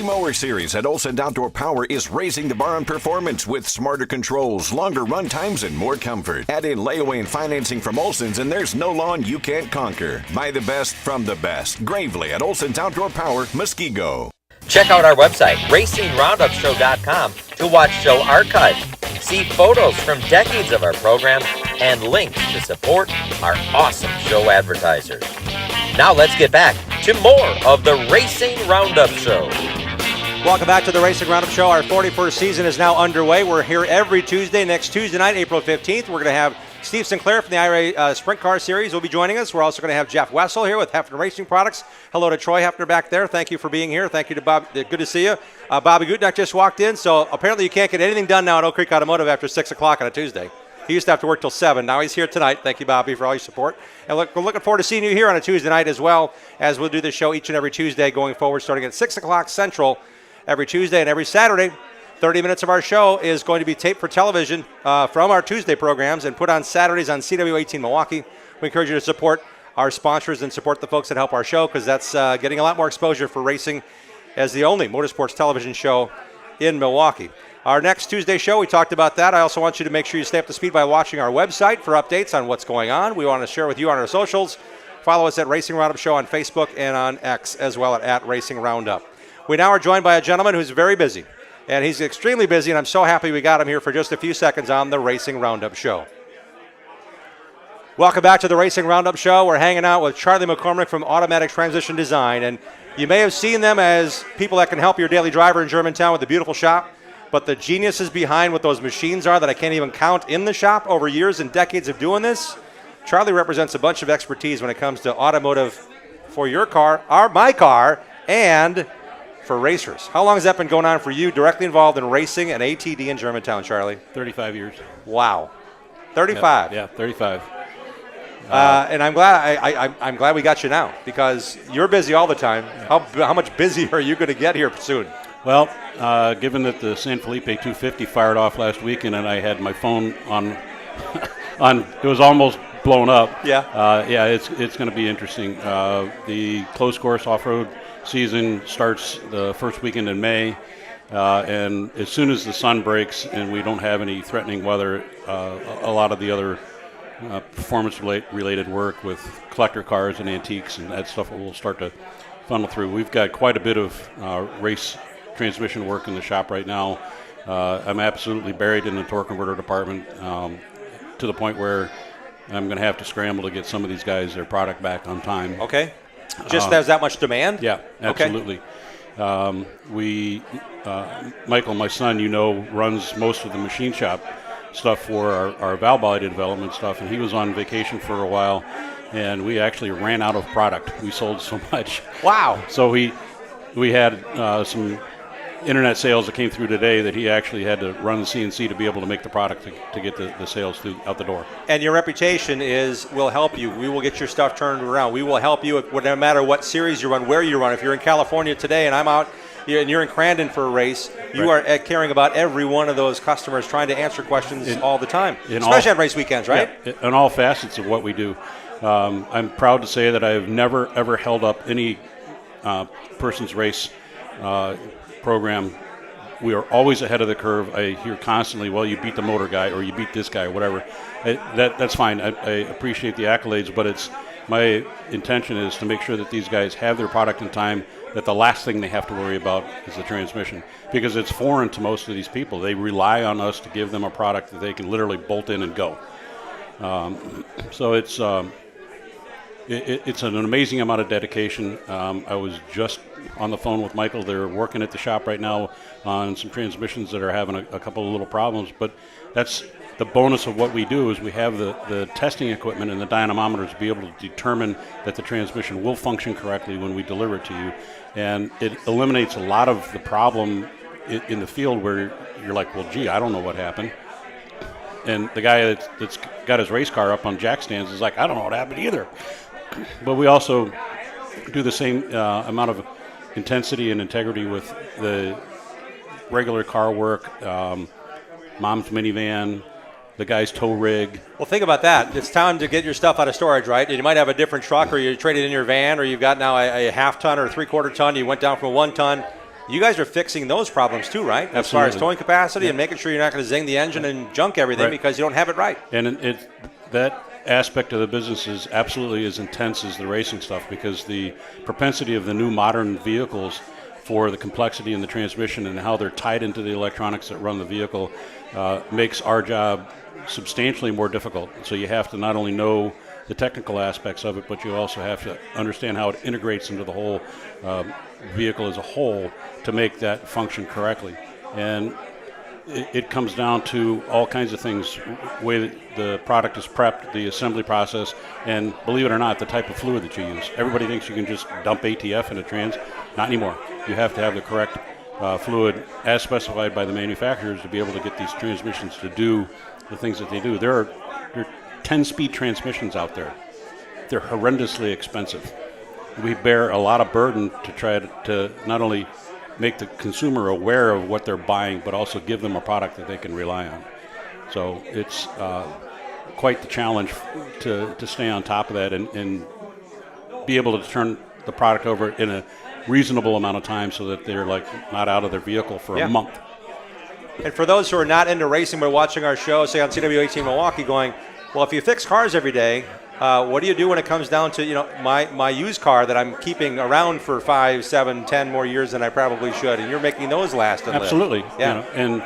Mower Series at Olson Outdoor Power is raising the bar on performance with smarter controls, longer run times, and more comfort. Add in layaway and financing from Olson's, and there's no lawn you can't conquer. Buy the best from the best. Gravely at Olson's Outdoor Power, Muskego. Check out our website, RacingRoundupShow.com, to watch show archives, see photos from decades of our program, and links to support our awesome show advertisers. Now let's get back to more of the Racing Roundup Show. Welcome back to the Racing Roundup Show. Our 41st season is now underway. We're here every Tuesday. Next Tuesday night, April 15th, we're going to have Steve Sinclair from the IRA Sprint Car Series will be joining us. We're also going to have Jeff Wessel here with Hefner Racing Products. Hello to Troy Hefner back there. Thank you for being here. Thank you to Bob. Good to see you. Bobby Gutneck just walked in, so apparently you can't get anything done now at Oak Creek Automotive after 6 o'clock on a Tuesday. He used to have to work till 7. Now he's here tonight. Thank you, Bobby, for all your support. And we're looking forward to seeing you here on a Tuesday night as well, as we'll do this show each and every Tuesday going forward, starting at 6 o'clock Central every Tuesday and every Saturday. 30 minutes of our show is going to be taped for television from our Tuesday programs and put on Saturdays on CW18 Milwaukee. We encourage you to support our sponsors and support the folks that help our show, because that's getting a lot more exposure for racing as the only motorsports television show in Milwaukee. Our next Tuesday show, we talked about that. I also want you to make sure you stay up to speed by watching our website for updates on what's going on. We want to share with you on our socials. Follow us at Racing Roundup Show on Facebook and on X as well at Racing Roundup. We now are joined by a gentleman who's very busy, and he's extremely busy, and I'm so happy we got him here for just a few seconds on the Racing Roundup Show. Welcome back to the Racing Roundup Show. We're hanging out with Charlie McCormick from Automatic Transmission Design, and you may have seen them as people that can help your daily driver in Germantown with a beautiful shop, but the geniuses behind what those machines are that I can't even count in the shop over years and decades of doing this, Charlie represents a bunch of expertise when it comes to automotive for your car, my car, and for racers. How long has that been going on for you, directly involved in racing and ATD in Germantown, Charlie? 35 years. Wow. 35. Yeah, 35. And I'm glad I'm glad we got you now, because you're busy all the time. Yeah. How much busier are you going to get here soon? Well, given that the San Felipe 250 fired off last weekend and I had my phone on, it was almost blown up. Yeah. It's going to be interesting. The closed course off-road season starts the first weekend in May, and as soon as the sun breaks and we don't have any threatening weather, a lot of the other performance-related work with collector cars and antiques and that stuff will start to funnel through. We've got quite a bit of race transmission work in the shop right now. I'm absolutely buried in the torque converter department to the point where I'm going to have to scramble to get some of these guys their product back on time. Okay. Just has that much demand? Yeah, absolutely. Okay. Michael, my son, runs most of the machine shop stuff for our valve body development stuff, and he was on vacation for a while, and we actually ran out of product. We sold so much. Wow. So we had some internet sales that came through today that he actually had to run the CNC to be able to make the product to get the sales out the door. And your reputation will help you. We will get your stuff turned around. We will help you no matter what series you run, where you run. If you're in California today and I'm out and you're in Crandon for a race, you are caring about every one of those customers, trying to answer questions all the time, especially on race weekends, right? Yeah, in all facets of what we do. I'm proud to say that I have never, ever held up any person's race program. We are always ahead of the curve. I hear constantly, well, you beat the motor guy or you beat this guy or whatever. That's fine. I appreciate the accolades, but my intention is to make sure that these guys have their product in time, that the last thing they have to worry about is the transmission, because it's foreign to most of these people. They rely on us to give them a product that they can literally bolt in and go. So it's an amazing amount of dedication. I was just on the phone with Michael. They're working at the shop right now on some transmissions that are having a couple of little problems, but that's the bonus of what we do is we have the testing equipment and the dynamometers to be able to determine that the transmission will function correctly when we deliver it to you. And it eliminates a lot of the problem in the field where you're like, well, gee, I don't know what happened. And the guy that's got his race car up on jack stands is like, I don't know what happened either. But we also do the same amount of intensity and integrity with the regular car work, mom's minivan, the guy's tow rig. Well, think about that. It's time to get your stuff out of storage, right? You might have a different truck, or you traded in your van, or you've got now a half ton or a 3/4 ton. You went down from a 1 ton. You guys are fixing those problems too, right? Absolutely. As far as towing capacity and making sure you're not going to zing the engine and junk everything because you don't have it right. And that aspect of the business is absolutely as intense as the racing stuff, because the propensity of the new modern vehicles for the complexity in the transmission and how they're tied into the electronics that run the vehicle makes our job substantially more difficult. So you have to not only know the technical aspects of it, but you also have to understand how it integrates into the whole vehicle as a whole to make that function correctly. And it comes down to all kinds of things, the way that the product is prepped, the assembly process, and believe it or not, the type of fluid that you use. Everybody thinks you can just dump ATF in a trans. Not anymore. You have to have the correct fluid as specified by the manufacturers to be able to get these transmissions to do the things that they do. There are 10-speed transmissions out there. They're horrendously expensive. We bear a lot of burden to try to not only make the consumer aware of what they're buying, but also give them a product that they can rely on. So it's quite the challenge to stay on top of that and be able to turn the product over in a reasonable amount of time so that they're not out of their vehicle for a month. And for those who are not into racing but watching our show, say on CW18 Milwaukee, going, well, if you fix cars every day, what do you do when it comes down to my used car that I'm keeping around for 5, 7, 10 more years than I probably should, and you're making those last and Absolutely. live. Yeah. And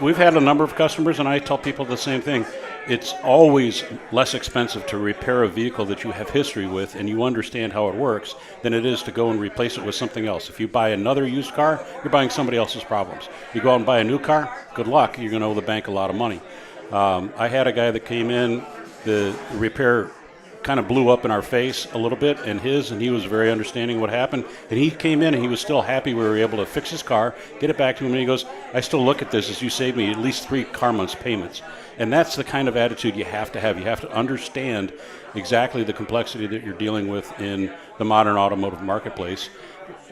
we've had a number of customers, and I tell people the same thing. It's always less expensive to repair a vehicle that you have history with and you understand how it works than it is to go and replace it with something else. If you buy another used car, you're buying somebody else's problems. You go out and buy a new car, good luck. You're going to owe the bank a lot of money. I had a guy that came in, the repair kind of blew up in our face a little bit, and he was very understanding what happened. And he came in and he was still happy we were able to fix his car, get it back to him, and he goes, I still look at this as you saved me at least 3 car months payments. And that's the kind of attitude you have to have. You have to understand exactly the complexity that you're dealing with in the modern automotive marketplace.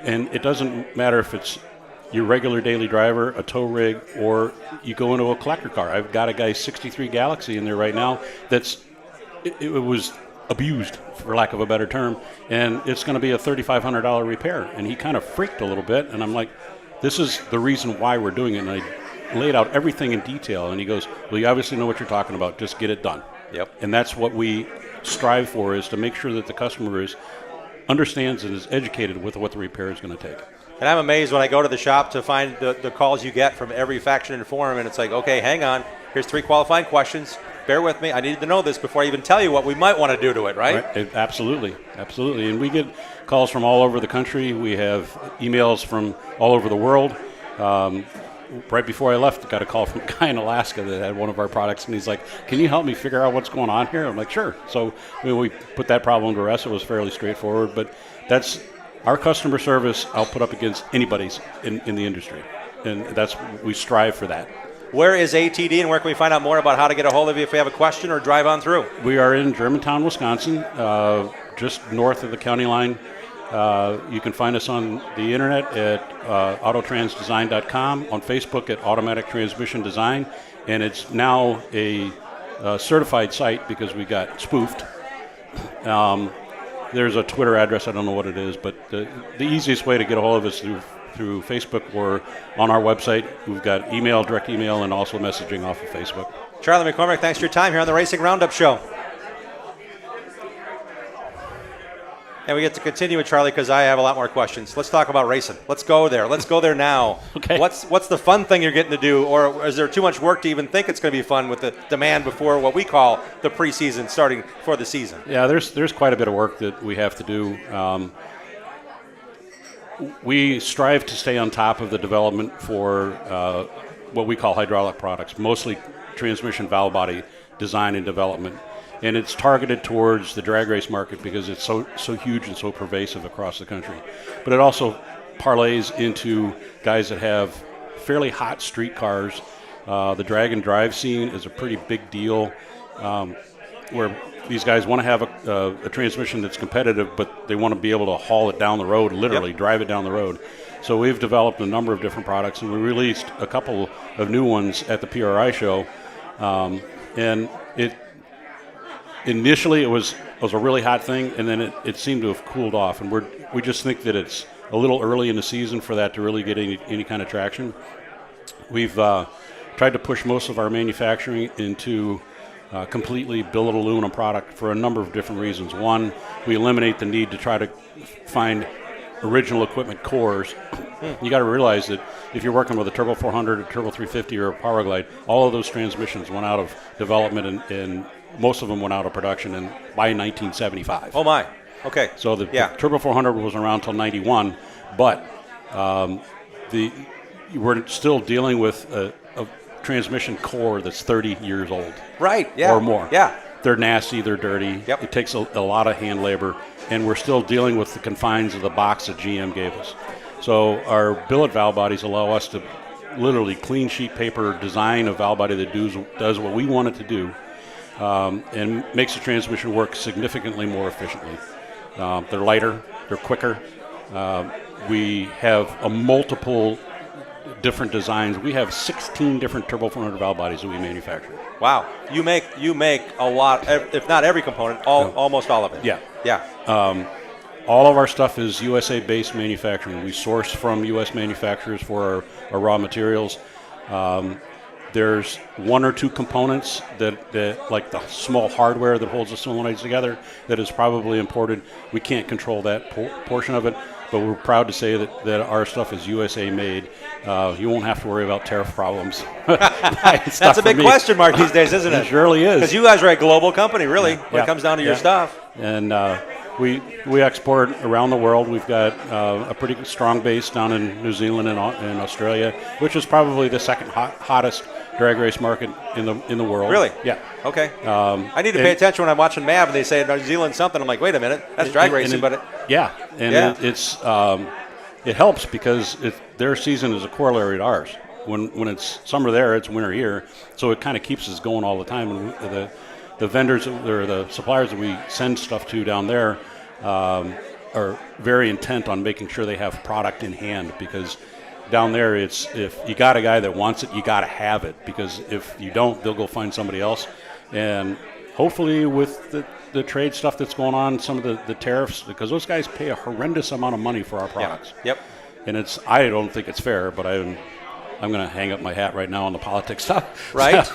And it doesn't matter if it's your regular daily driver, a tow rig, or you go into a collector car. I've got a guy's 63 Galaxy in there right now it was abused, for lack of a better term, and it's going to be a $3,500 repair. And he kind of freaked a little bit, and I'm like, this is the reason why we're doing it. And I laid out everything in detail, and he goes, well, you obviously know what you're talking about. Just get it done. Yep. And that's what we strive for, is to make sure that the customer understands and is educated with what the repair is going to take. And I'm amazed when I go to the shop to find the calls you get from every faction and forum, and it's like, okay, hang on, here's 3 qualifying questions. Bear with me. I needed to know this before I even tell you what we might want to do to it, right? Absolutely. Absolutely. And we get calls from all over the country. We have emails from all over the world. Right before I left, I got a call from a guy in Alaska that had one of our products, and he's like, can you help me figure out what's going on here? I'm like, sure. So we put that problem to rest. It was fairly straightforward, but that's our customer service, I'll put up against anybody's in the industry. And we strive for that. Where is ATD, and where can we find out more about how to get a hold of you if we have a question or drive on through? We are in Germantown, Wisconsin, just north of the county line. You can find us on the internet at autotransdesign.com, on Facebook at Automatic Transmission Design, and it's now a certified site because we got spoofed. There's a Twitter address, I don't know what it is, but the easiest way to get a hold of us through Facebook or on our website. We've got email, direct email, and also messaging off of Facebook. Charlie McCormick, thanks for your time here on the Racing Roundup Show. And we get to continue with Charlie because I have a lot more questions. Let's talk about racing. Let's go there. Let's go there now. Okay. What's the fun thing you're getting to do, or is there too much work to even think it's going to be fun with the demand before what we call the preseason starting for the season? Yeah, there's quite a bit of work that we have to do. We strive to stay on top of the development for what we call hydraulic products, mostly transmission valve body design and development. And it's targeted towards the drag race market because it's so huge and so pervasive across the country. But it also parlays into guys that have fairly hot street cars. The drag and drive scene is a pretty big deal, where these guys want to have a transmission that's competitive, but they want to be able to haul it down the road, literally drive it down the road. So we've developed a number of different products, and we released a couple of new ones at the PRI show. And initially it was a really hot thing, and then it seemed to have cooled off. And we just think that it's a little early in the season for that to really get any kind of traction. We've tried to push most of our manufacturing into completely billet aluminum product for a number of different reasons. One, we eliminate the need to try to find original equipment cores. You got to realize that if you're working with a Turbo 400, a Turbo 350, or a Power Glide, all of those transmissions went out of development and most of them went out of production by 1975. Oh my, okay. So the Turbo 400 was around until 91, but we're still dealing with a transmission core that's 30 years old. Right, yeah. Or more. Yeah. They're nasty, they're dirty. Yep. It takes a lot of hand labor, and we're still dealing with the confines of the box that GM gave us. So our billet valve bodies allow us to literally clean sheet paper design a valve body that does what we want it to do, and makes the transmission work significantly more efficiently. They're lighter, they're quicker. We have a multiple different designs. We have 16 different Turbo 400 valve bodies that we manufacture. Wow, you make a lot, if not every component, almost all of it. Yeah. Yeah. All of our stuff is USA-based manufacturing. We source from U.S. manufacturers for our raw materials. There's one or two components that like the small hardware that holds the solenoids together, that is probably imported. We can't control that portion of it, but we're proud to say that our stuff is USA made. You won't have to worry about tariff problems. That's a big question mark these days, isn't it? It surely is. Because you guys are a global company, really, when it comes down to your stuff. And we export around the world. We've got a pretty strong base down in New Zealand and Australia, which is probably the second hottest drag race market in the world. Really? Yeah. Okay. I need to pay attention when I'm watching MAV and they say New Zealand something. I'm like, wait a minute, that's drag racing, but it helps because their season is a corollary to ours. When it's summer there, it's winter here, so it kind of keeps us going all the time. And the vendors or the suppliers that we send stuff to down there are very intent on making sure they have product in hand, because down there, it's if you got a guy that wants it, you got to have it, because if you don't, they'll go find somebody else. And hopefully with the trade stuff that's going on, some of the tariffs, because those guys pay a horrendous amount of money for our products. Yep. And I don't think it's fair, but I'm going to hang up my hat right now on the politics stuff. Right.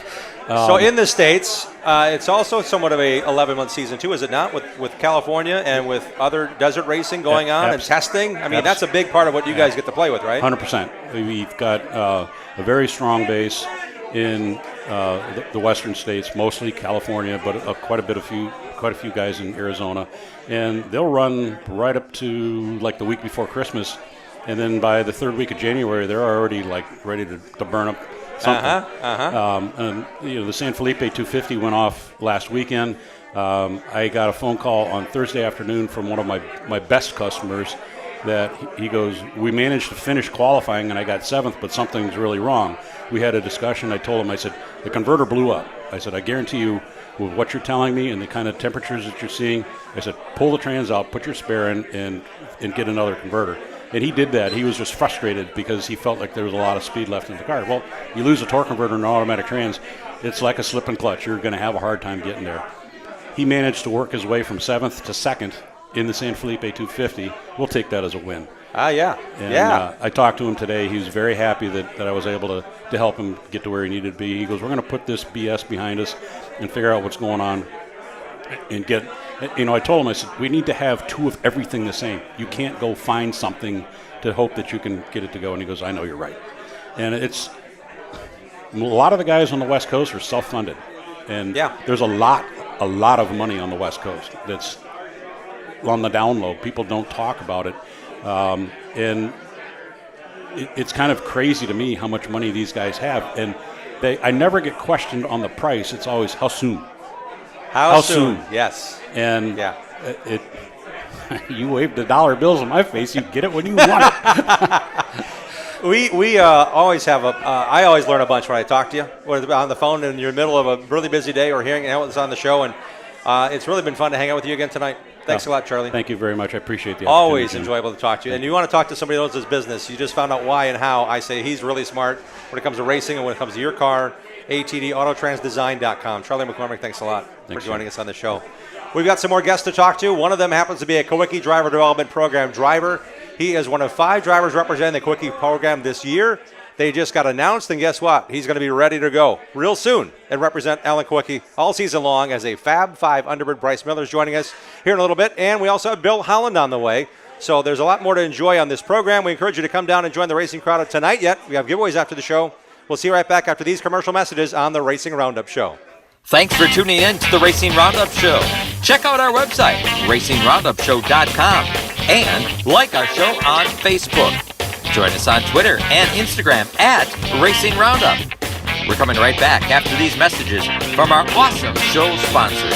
So in the States, it's also somewhat of a 11-month season too, is it not? With California and with other desert racing going on and testing. I mean, that's a big part of what you guys get to play with, right? 100%. We've got a very strong base in the western states, mostly California, but quite a few guys in Arizona, and they'll run right up to like the week before Christmas, and then by the third week of January, they're already like ready to burn up something. And the San Felipe 250 went off last weekend. I got a phone call on Thursday afternoon from one of my best customers that he goes, we managed to finish qualifying and I got 7th, but something's really wrong. We had a discussion. I told him, I said, the converter blew up. I said, I guarantee you, with what you're telling me and the kind of temperatures that you're seeing, I said, pull the trans out, put your spare in, and get another converter. And he did that. He was just frustrated because he felt like there was a lot of speed left in the car. Well, you lose a torque converter in an automatic trans, it's like a slip and clutch. You're going to have a hard time getting there. He managed to work his way from 7th to 2nd in the San Felipe 250. We'll take that as a win. Yeah. And I talked to him today. He was very happy that I was able to help him get to where he needed to be. He goes, we're going to put this BS behind us and figure out what's going on and get, I told him, I said, we need to have 2 of everything the same. You can't go find something to hope that you can get it to go. And he goes, I know you're right. And it's, a lot of the guys on the West Coast are self-funded. And there's a lot of money on the West Coast that's on the down low. People don't talk about it. And it's kind of crazy to me how much money these guys have. And I never get questioned on the price. It's always how soon. How soon? Yes. And you waved the dollar bills in my face. You get it when you want it. We always have I always learn a bunch when I talk to you, whether on the phone in the middle of a really busy day or hearing what's on the show. And it's really been fun to hang out with you again tonight. Thanks a lot, Charlie. Thank you very much. I appreciate the opportunity. Always enjoyable to talk to you. And you want to talk to somebody who knows his business. You just found out why and how. I say he's really smart when it comes to racing and when it comes to your car. ATDAutotransdesign.com. Charlie McCormick, thanks a lot for joining us on the show. We've got some more guests to talk to. One of them happens to be a Kawicki Driver Development Program driver. He is one of 5 drivers representing the Kawicki program this year. They just got announced, and guess what? He's going to be ready to go real soon and represent Alan Kawicki all season long as a Fab 5 Underbird. Bryce Miller's joining us here in a little bit, and we also have Bill Holland on the way. So there's a lot more to enjoy on this program. We encourage you to come down and join the racing crowd tonight yet. We have giveaways after the show. We'll see you right back after these commercial messages on the Racing Roundup Show. Thanks for tuning in to the Racing Roundup Show. Check out our website, racingroundup.show.com, and like our show on Facebook. Join us on Twitter and Instagram at Racing Roundup. We're coming right back after these messages from our awesome show sponsors.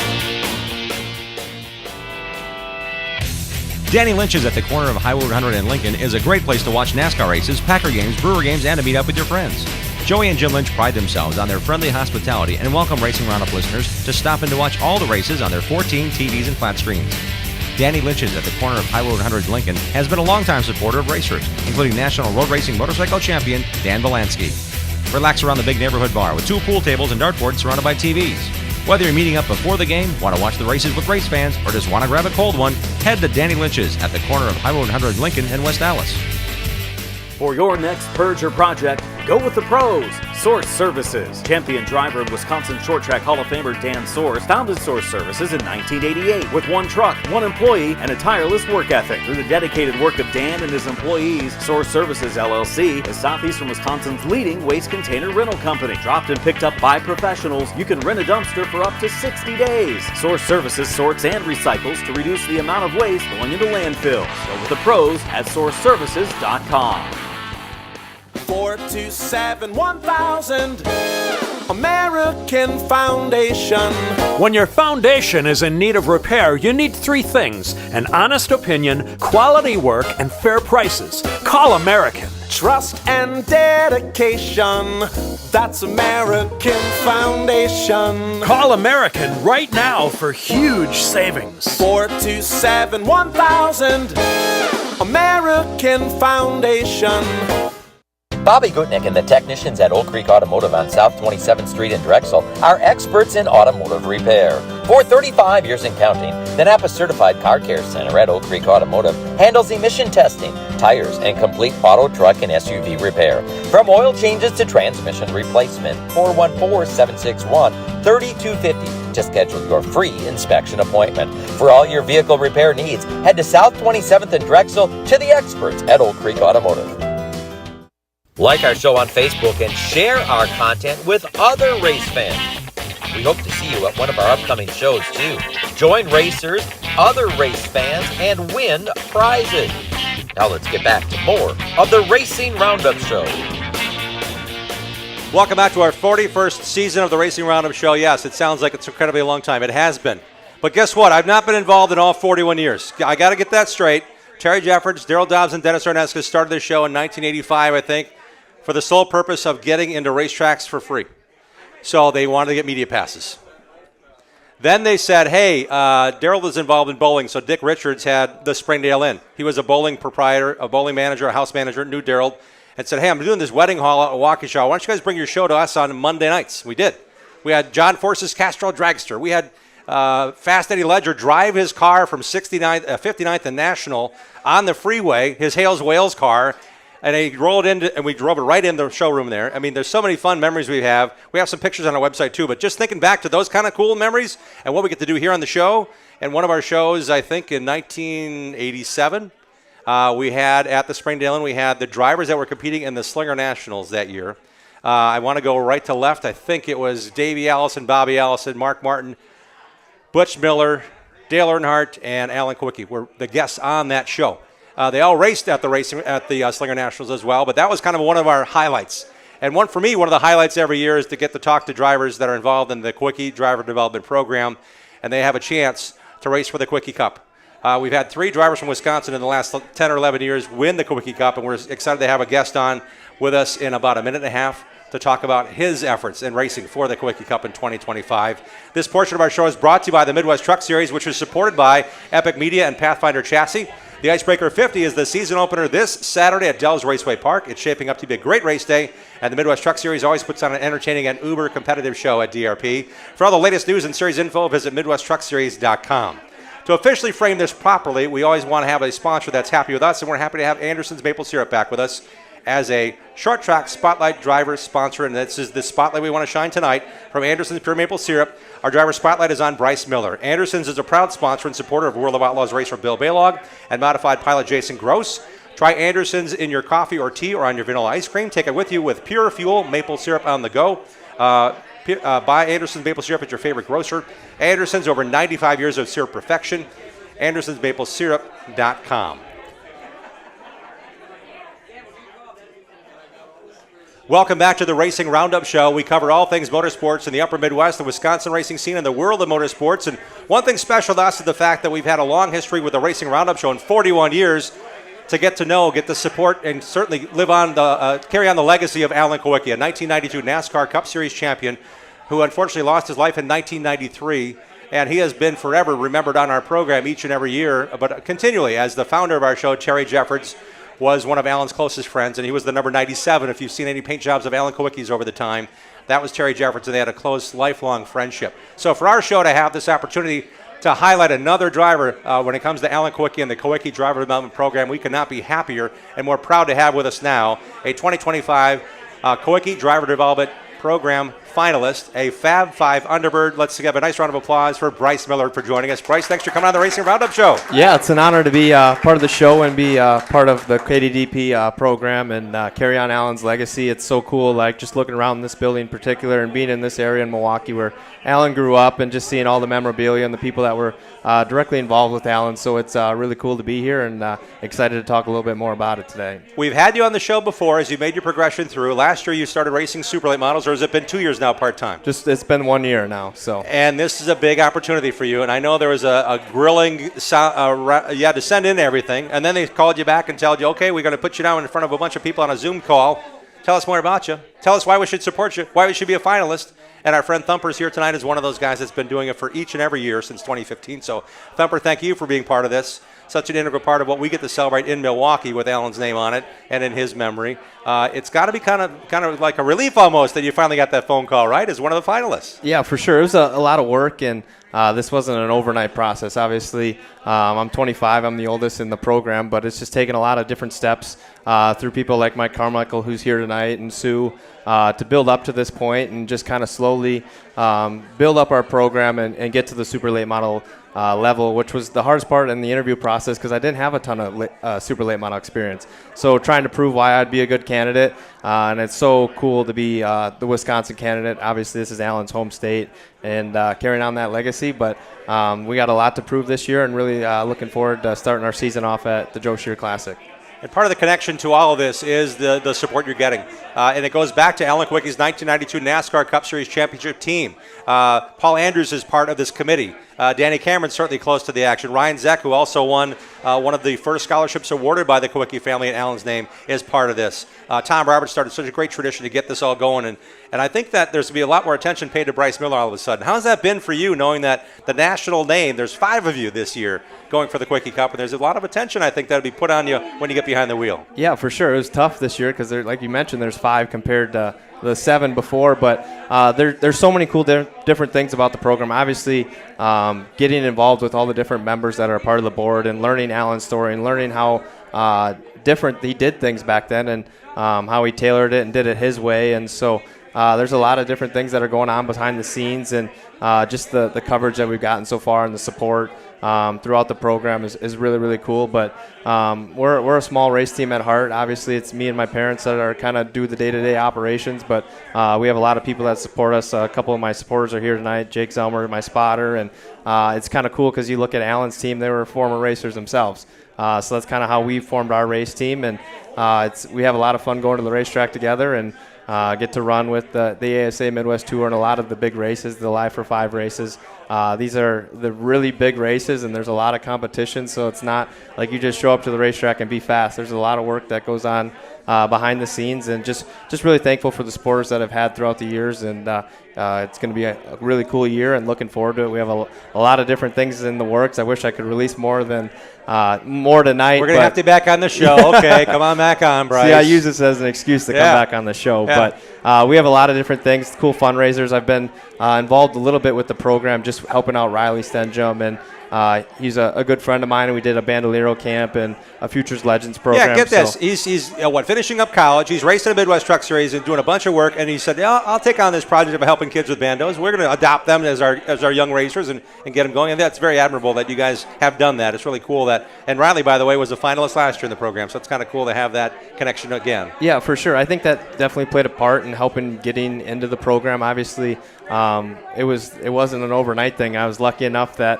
Danny Lynch's at the corner of Highway 100 and Lincoln is a great place to watch NASCAR races, Packer games, Brewer games, and to meet up with your friends. Joey and Jim Lynch pride themselves on their friendly hospitality and welcome Racing Roundup listeners to stop in to watch all the races on their 14 TVs and flat screens. Danny Lynch's at the corner of Highway 100 and Lincoln has been a longtime supporter of racers, including National Road Racing Motorcycle Champion Dan Volansky. Relax around the big neighborhood bar with 2 pool tables and dartboards surrounded by TVs. Whether you're meeting up before the game, want to watch the races with race fans, or just want to grab a cold one, head to Danny Lynch's at the corner of Highway 100 and Lincoln in West Dallas. For your next purge or project, go with the pros. Source Services. Champion driver and Wisconsin Short Track Hall of Famer Dan Source founded Source Services in 1988 with 1 truck, 1 employee, and a tireless work ethic. Through the dedicated work of Dan and his employees, Source Services LLC is Southeastern Wisconsin's leading waste container rental company. Dropped and picked up by professionals, you can rent a dumpster for up to 60 days. Source Services sorts and recycles to reduce the amount of waste going into landfills. Go with the pros at sourceservices.com. 427-1000 American Foundation. When your foundation is in need of repair, you need 3 things: an honest opinion, quality work, and fair prices. Call American. Trust and dedication. That's American Foundation. Call American right now for huge savings. 427-1000 American Foundation. Bobby Gutnick and the technicians at Oak Creek Automotive on South 27th Street in Drexel are experts in automotive repair. For 35 years and counting, the Napa Certified Car Care Center at Oak Creek Automotive handles emission testing, tires, and complete auto, truck, and SUV repair. From oil changes to transmission replacement. 414-761-3250 to schedule your free inspection appointment. For all your vehicle repair needs, head to South 27th in Drexel to the experts at Oak Creek Automotive. Like our show on Facebook and share our content with other race fans. We hope to see you at one of our upcoming shows too. Join racers, other race fans, and win prizes. Now let's get back to more of the Racing Roundup Show. Welcome back to our 41st season of the Racing Roundup Show. Yes, it sounds like it's incredibly a long time. It has been. But guess what? I've not been involved in all 41 years. I got to get that straight. Terry Jeffords, Daryl Dobbs, and Dennis Arneska started this show in 1985, I think, for the sole purpose of getting into racetracks for free. So they wanted to get media passes. Then they said, hey, Daryl was involved in bowling, so Dick Richards had the Springdale Inn. He was a bowling proprietor, a bowling manager, a house manager, knew Daryl, and said, hey, I'm doing this wedding hall at Waukesha. Why don't you guys bring your show to us on Monday nights? We did. We had John Force's Castrol Dragster. We had Fast Eddie Ledger drive his car from 59th and National on the freeway, his Hales Wales car, and he rolled in, and we drove it right in the showroom there. I mean, there's so many fun memories we have. We have some pictures on our website, too. But just thinking back to those kind of cool memories and what we get to do here on the show, and one of our shows, I think, in 1987, we had at the Springdale Inn, we had the drivers that were competing in the Slinger Nationals that year. I want to go right to left. I think it was Davey Allison, Bobby Allison, Mark Martin, Butch Miller, Dale Earnhardt, and Alan Kowicki were the guests on that show. They all raced at the Slinger Nationals as well, but that was kind of one of our highlights. And one for me, one of the highlights every year is to get to talk to drivers that are involved in the Kowicki Driver Development Program, and they have a chance to race for the Kowicki Cup. We've had 3 drivers from Wisconsin in the last 10 or 11 years win the Kowicki Cup, and we're excited to have a guest on with us in about a minute and a half to talk about his efforts in racing for the Kowicki Cup in 2025. This portion of our show is brought to you by the Midwest Truck Series, which is supported by Epic Media and Pathfinder Chassis. The Icebreaker 50 is the season opener this Saturday at Dells Raceway Park. It's shaping up to be a great race day, and the Midwest Truck Series always puts on an entertaining and uber competitive show at DRP. For all the latest news and series info, visit MidwestTruckSeries.com. To officially frame this properly, we always want to have a sponsor that's happy with us, and we're happy to have Anderson's Maple Syrup back with us as a short track spotlight driver sponsor, and this is the spotlight we want to shine tonight from Anderson's Pure Maple Syrup. Our driver spotlight is on Bryce Miller. Anderson's is a proud sponsor and supporter of World of Outlaws racer Bill Baylog and modified pilot Jason Gross. Try Anderson's in your coffee or tea or on your vanilla ice cream. Take it with you with Pure Fuel Maple Syrup on the go. Buy Anderson's Maple Syrup at your favorite grocer. Anderson's, over 95 years of syrup perfection. Anderson'sMapleSyrup.com. Welcome back to the Racing Roundup Show. We cover all things motorsports in the upper Midwest, the Wisconsin racing scene, and the world of motorsports. And one thing special to us is the fact that we've had a long history with the Racing Roundup Show in 41 years to get to know, get the support, and certainly live on carry on the legacy of Alan Kowicki, a 1992 NASCAR Cup Series champion who unfortunately lost his life in 1993. And he has been forever remembered on our program each and every year, but continually as the founder of our show, Terry Jeffords, was one of Alan's closest friends, and he was the number 97. If you've seen any paint jobs of Alan Kowicki's over the time, that was Terry Jeffords, and they had a close, lifelong friendship. So for our show to have this opportunity to highlight another driver when it comes to Alan Kowicki and the Kowicki Driver Development Program, we could not be happier and more proud to have with us now a 2025 Kowicki Driver Development Program finalist, a Fab 5 Underbird. Let's give a nice round of applause for Bryce Miller for joining us. Bryce, thanks for coming on the Racing Roundup Show. Yeah, it's an honor to be part of the show and be part of the KDDP program and carry on Alan's legacy. It's so cool, like just looking around this building in particular and being in this area in Milwaukee where Alan grew up and just seeing all the memorabilia and the people that were directly involved with Alan. So it's really cool to be here and excited to talk a little bit more about it today. We've had you on the show before as you made your progression through. Last year you started racing super late models, or has it been 2 years now part-time? It's been 1 year now. So. And this is a big opportunity for you. And I know there was a grilling, you had to send in everything. And then they called you back and told you, okay, we're going to put you down in front of a bunch of people on a Zoom call. Tell us more about you. Tell us why we should support you, why we should be a finalist. And our friend Thumper's here tonight is one of those guys that's been doing it for each and every year since 2015. So, Thumper, thank you for being part of this. Such an integral part of what we get to celebrate in Milwaukee with Alan's name on it and in his memory. It's got to be kind of like a relief almost that you finally got that phone call, right, as one of the finalists. Yeah, for sure. It was a lot of work, and this wasn't an overnight process. Obviously, I'm 25. I'm the oldest in the program, but it's just taken a lot of different steps through people like Mike Carmichael, who's here tonight, and Sue, to build up to this point and just kind of slowly build up our program and get to the super late model level, which was the hardest part in the interview process because I didn't have a ton of super late model experience. So trying to prove why I'd be a good candidate, and it's so cool to be the Wisconsin candidate. Obviously, this is Alan's home state, and carrying on that legacy. But we got a lot to prove this year, and really looking forward to starting our season off at the Joe Shear Classic. And part of the connection to all of this is the support you're getting. And it goes back to Alan Kowicki's 1992 NASCAR Cup Series championship team. Paul Andrews is part of this committee. Danny Cameron's certainly close to the action. Ryan Zeck, who also won one of the first scholarships awarded by the Kowicki family in Allen's name is part of this. Tom Roberts started such a great tradition to get this all going, and I think that there's going to be a lot more attention paid to Bryce Miller all of a sudden. How's that been for you, knowing that the national name, there's 5 of you this year going for the Kowicki Cup, and there's a lot of attention, I think, that will be put on you when you get behind the wheel? Yeah, for sure. It was tough this year because, like you mentioned, there's 5 compared to the 7 before, but there's so many cool different things about the program. Obviously, getting involved with all the different members that are a part of the board and learning Alan's story and learning how different he did things back then and how he tailored it and did it his way. And so there's a lot of different things that are going on behind the scenes, and just the coverage that we've gotten so far and the support throughout the program is really, really cool. But we're a small race team at heart. Obviously, it's me and my parents that are kind of do the day-to-day operations, but we have a lot of people that support us. A couple of my supporters are here tonight, Jake Zelmer, my spotter, and it's kind of cool because you look at Alan's team, they were former racers themselves. So that's kind of how we formed our race team, and we have a lot of fun going to the racetrack together and get to run with the ASA Midwest Tour and a lot of the big races, the Live for 5 races. These are the really big races, and there's a lot of competition, so it's not like you just show up to the racetrack and be fast. There's a lot of work that goes on behind the scenes, and just really thankful for the supporters that I've had throughout the years, and it's going to be a really cool year and looking forward to it. We have a lot of different things in the works. I wish I could release more tonight. We're going to have to be back on the show. Okay, come on back on, Bryce. See, I use this as an excuse to come back on the show. Yeah. But we have a lot of different things, cool fundraisers. I've been involved a little bit with the program, just helping out Riley Stenjum, and he's a good friend of mine, and we did a Bandolero camp and a Futures Legends program. Yeah, get this. He's finishing up college. He's racing the Midwest Truck Series and doing a bunch of work, and he said, yeah, I'll take on this project of helping kids with bandos. We're going to adopt them as our young racers and get them going, and that's very admirable that you guys have done that. It's really cool that, and Riley, by the way, was a finalist last year in the program, so it's kind of cool to have that connection again. Yeah, for sure. I think that definitely played a part in helping getting into the program. Obviously, it wasn't an overnight thing. I was lucky enough that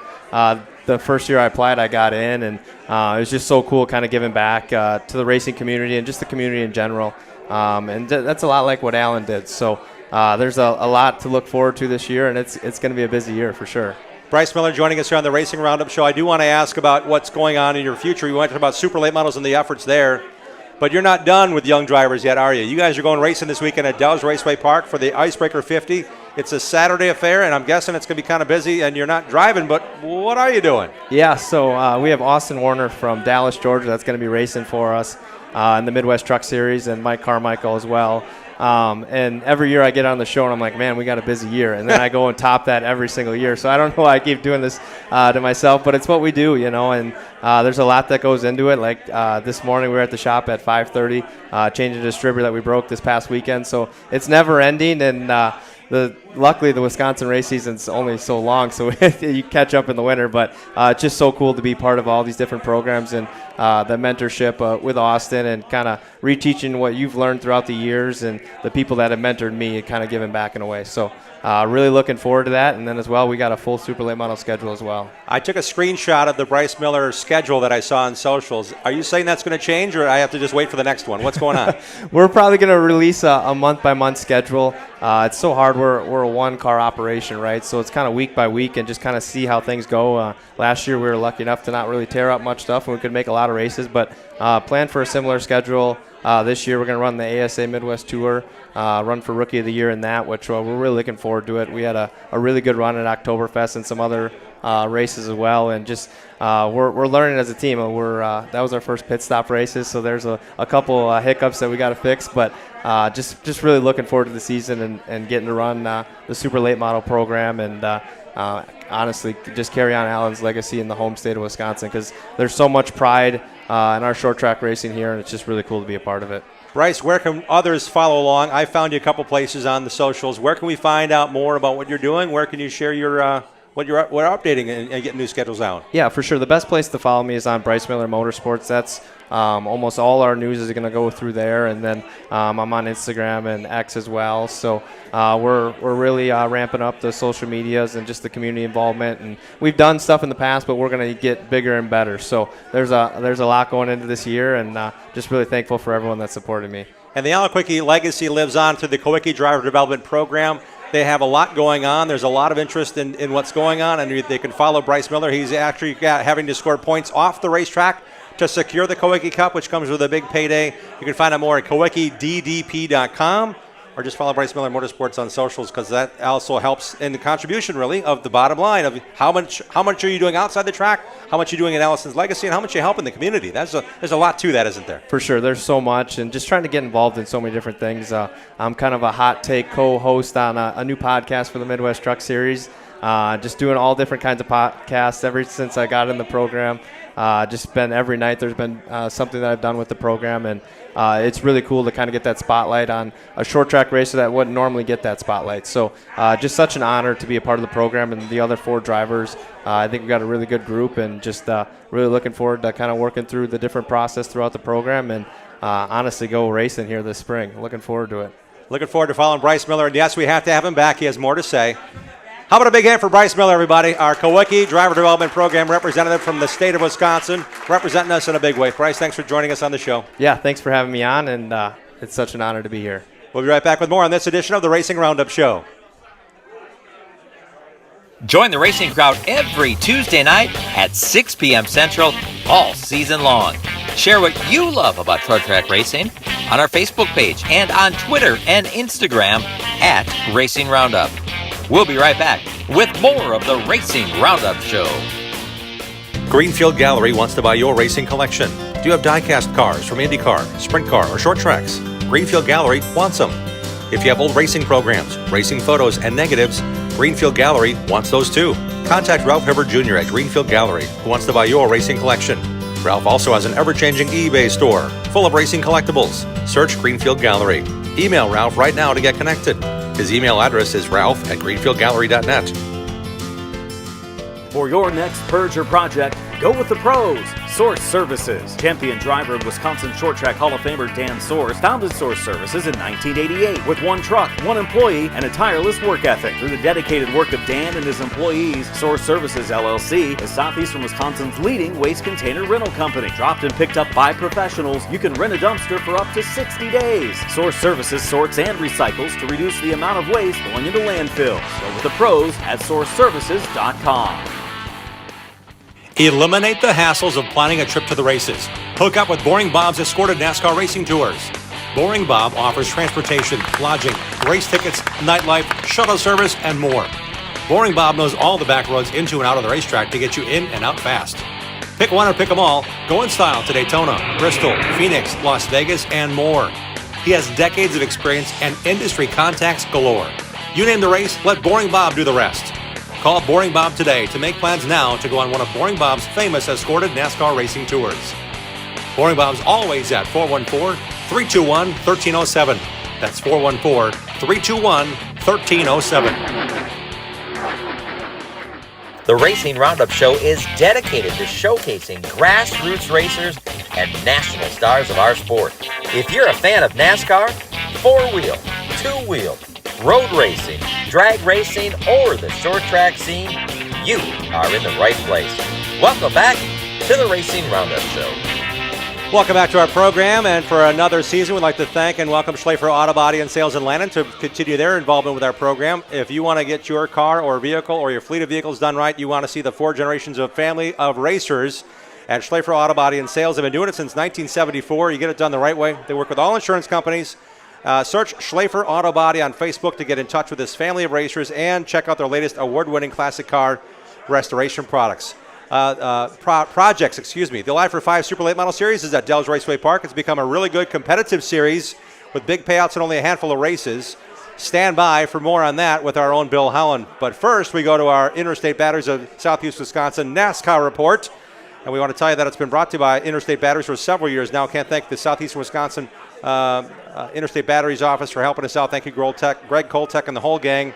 the first year I applied, I got in, and it was just so cool kind of giving back to the racing community and just the community in general. And that's a lot like what Alan did. So there's a lot to look forward to this year, and it's going to be a busy year for sure. Bryce Miller joining us here on the Racing Roundup Show. I do want to ask about what's going on in your future. You want to talk about super late models and the efforts there, but you're not done with young drivers yet, are you? You guys are going racing this weekend at Dells Raceway Park for the Icebreaker 50. It's a Saturday affair, and I'm guessing it's going to be kind of busy, and you're not driving, but what are you doing? Yeah, so we have Austin Warner from Dallas, Georgia, that's going to be racing for us in the Midwest Truck Series, and Mike Carmichael as well. And every year I get on the show and I'm like, man, we got a busy year. And then I go and top that every single year. So I don't know why I keep doing this to myself, but it's what we do, and there's a lot that goes into it. Like this morning we were at the shop at 5:30, changing a distributor that we broke this past weekend. So it's never ending, and luckily the Wisconsin race season's only so long, so you catch up in the winter. But it's just so cool to be part of all these different programs and the mentorship with Austin, and kind of reteaching what you've learned throughout the years, and the people that have mentored me, kind of giving back in a way. So really looking forward to that. And then as well, we got a full super late model schedule as well. I took a screenshot of the Bryce Miller schedule that I saw on socials. Are you saying that's going to change, or I have to just wait for the next one? What's going on? We're probably going to release a month-by-month schedule. It's so hard. We're a one-car operation, right? So it's kind of week by week and just kind of see how things go. Last year we were lucky enough to not really tear up much stuff, and we could make a lot of races, but plan for a similar schedule. This year we're going to run the ASA Midwest Tour, run for Rookie of the Year in that, which we're really looking forward to it. We had a really good run at Oktoberfest and some other races as well, and just we're learning as a team. That was our first pit stop races, so there's a couple hiccups that we got to fix, but just really looking forward to the season and getting to run the super late model program, and honestly just carry on Alan's legacy in the home state of Wisconsin, because there's so much pride in our short track racing here, and it's just really coul to be a part of it. Bryce, where can others follow along? I found you a couple places on the socials. Where can we find out more about what you're doing? Where can you share your what you're updating and getting new schedules out? Yeah, for sure. The best place to follow me is on Bryce Miller Motorsports. That's almost all our news is going to go through there, and then I'm on Instagram and X as well. So we're really ramping up the social medias and just the community involvement. And we've done stuff in the past, but we're going to get bigger and better. So there's a lot going into this year, and just really thankful for everyone that supported me. And the Alan Kowicki legacy lives on through the Kowicki Driver Development Program. They have a lot going on. There's a lot of interest in what's going on, and they can follow Bryce Miller. He's actually having to score points off the racetrack to secure the Kawicki Cup, which comes with a big payday. You can find out more at KawickiDDP.com, or just follow Bryce Miller Motorsports on socials, because that also helps in the contribution, really, of the bottom line of how much are you doing outside the track, how much are you doing in Allison's legacy, and how much you help in the community. There's a lot to that, isn't there? For sure. There's so much, and just trying to get involved in so many different things. I'm kind of a hot take co-host on a new podcast for the Midwest Truck Series. Just doing all different kinds of podcasts ever since I got in the program. Just been every night there's been something that I've done with the program, and it's really cool to kind of get that spotlight on a short track racer that wouldn't normally get that spotlight. So just such an honor to be a part of the program, and the other 4 drivers. I think we've got a really good group, and just really looking forward to kind of working through the different process throughout the program, and honestly go racing here this spring. Looking forward to it. Looking forward to following Bryce Miller, and yes, we have to have him back. He has more to say. How about a big hand for Bryce Miller, everybody, our Kawicki Driver Development Program representative from the state of Wisconsin, representing us in a big way. Bryce, thanks for joining us on the show. Yeah, thanks for having me on, and it's such an honor to be here. We'll be right back with more on this edition of the Racing Roundup Show. Join the racing crowd every Tuesday night at 6 p.m. Central all season long. Share what you love about short track racing on our Facebook page and on Twitter and Instagram at Racing Roundup. We'll be right back with more of the Racing Roundup Show. Greenfield Gallery wants to buy your racing collection. Do you have die-cast cars from IndyCar, Sprint Car, or short tracks? Greenfield Gallery wants them. If you have old racing programs, racing photos, and negatives, Greenfield Gallery wants those too. Contact Ralph Hibbert Jr. at Greenfield Gallery, who wants to buy your racing collection. Ralph also has an ever-changing eBay store full of racing collectibles. Search Greenfield Gallery. Email Ralph right now to get connected. His email address is ralph@greenfieldgallery.net. For your next purge or project, go with the pros. Source Services. Champion driver of Wisconsin Short Track Hall of Famer Dan Source founded Source Services in 1988 with 1 truck, 1 employee, and a tireless work ethic. Through the dedicated work of Dan and his employees, Source Services LLC is Southeastern Wisconsin's leading waste container rental company. Dropped and picked up by professionals, you can rent a dumpster for up to 60 days. Source Services sorts and recycles to reduce the amount of waste going into landfills. Go with the pros at sourceservices.com. Eliminate the hassles of planning a trip to the races. Hook up with Boring Bob's escorted NASCAR racing tours. Boring Bob offers transportation, lodging, race tickets, nightlife, shuttle service, and more. Boring Bob knows all the back roads into and out of the racetrack to get you in and out fast. Pick one or pick them all. Go in style to Daytona, Bristol, Phoenix, Las Vegas, and more. He has decades of experience and industry contacts galore. You name the race, let Boring Bob do the rest. Call Boring Bob today to make plans now to go on one of Boring Bob's famous escorted NASCAR racing tours. Boring Bob's always at 414-321-1307. That's 414-321-1307. The Racing Roundup Show is dedicated to showcasing grassroots racers and national stars of our sport. If you're a fan of NASCAR, 4-wheel, 2-wheel, road racing, drag racing, or the short track scene, you are in the right place. Welcome back to the Racing Roundup Show. Welcome back to our program, and for another season, we'd like to thank and welcome Schlafer Auto Body and Sales in Lannon to continue their involvement with our program. If you want to get your car or vehicle or your fleet of vehicles done right, you want to see the 4 generations of family of racers at Schlafer Auto Body and Sales. They've been doing it since 1974. You get it done the right way. They work with all insurance companies. Search Schlafer Auto Body on Facebook to get in touch with this family of racers and check out their latest award-winning classic car restoration projects. The Live for 5 Super Late Model Series is at Dells Raceway Park. It's become a really good competitive series with big payouts and only a handful of races. Stand by for more on that with our own Bill Holland. But first, we go to our Interstate Batteries of Southeast Wisconsin NASCAR report. And we want to tell you that it's been brought to you by Interstate Batteries for several years now. Can't thank the Southeastern Wisconsin Interstate Batteries office for helping us out. Thank you, Greg Koltek, and the whole gang.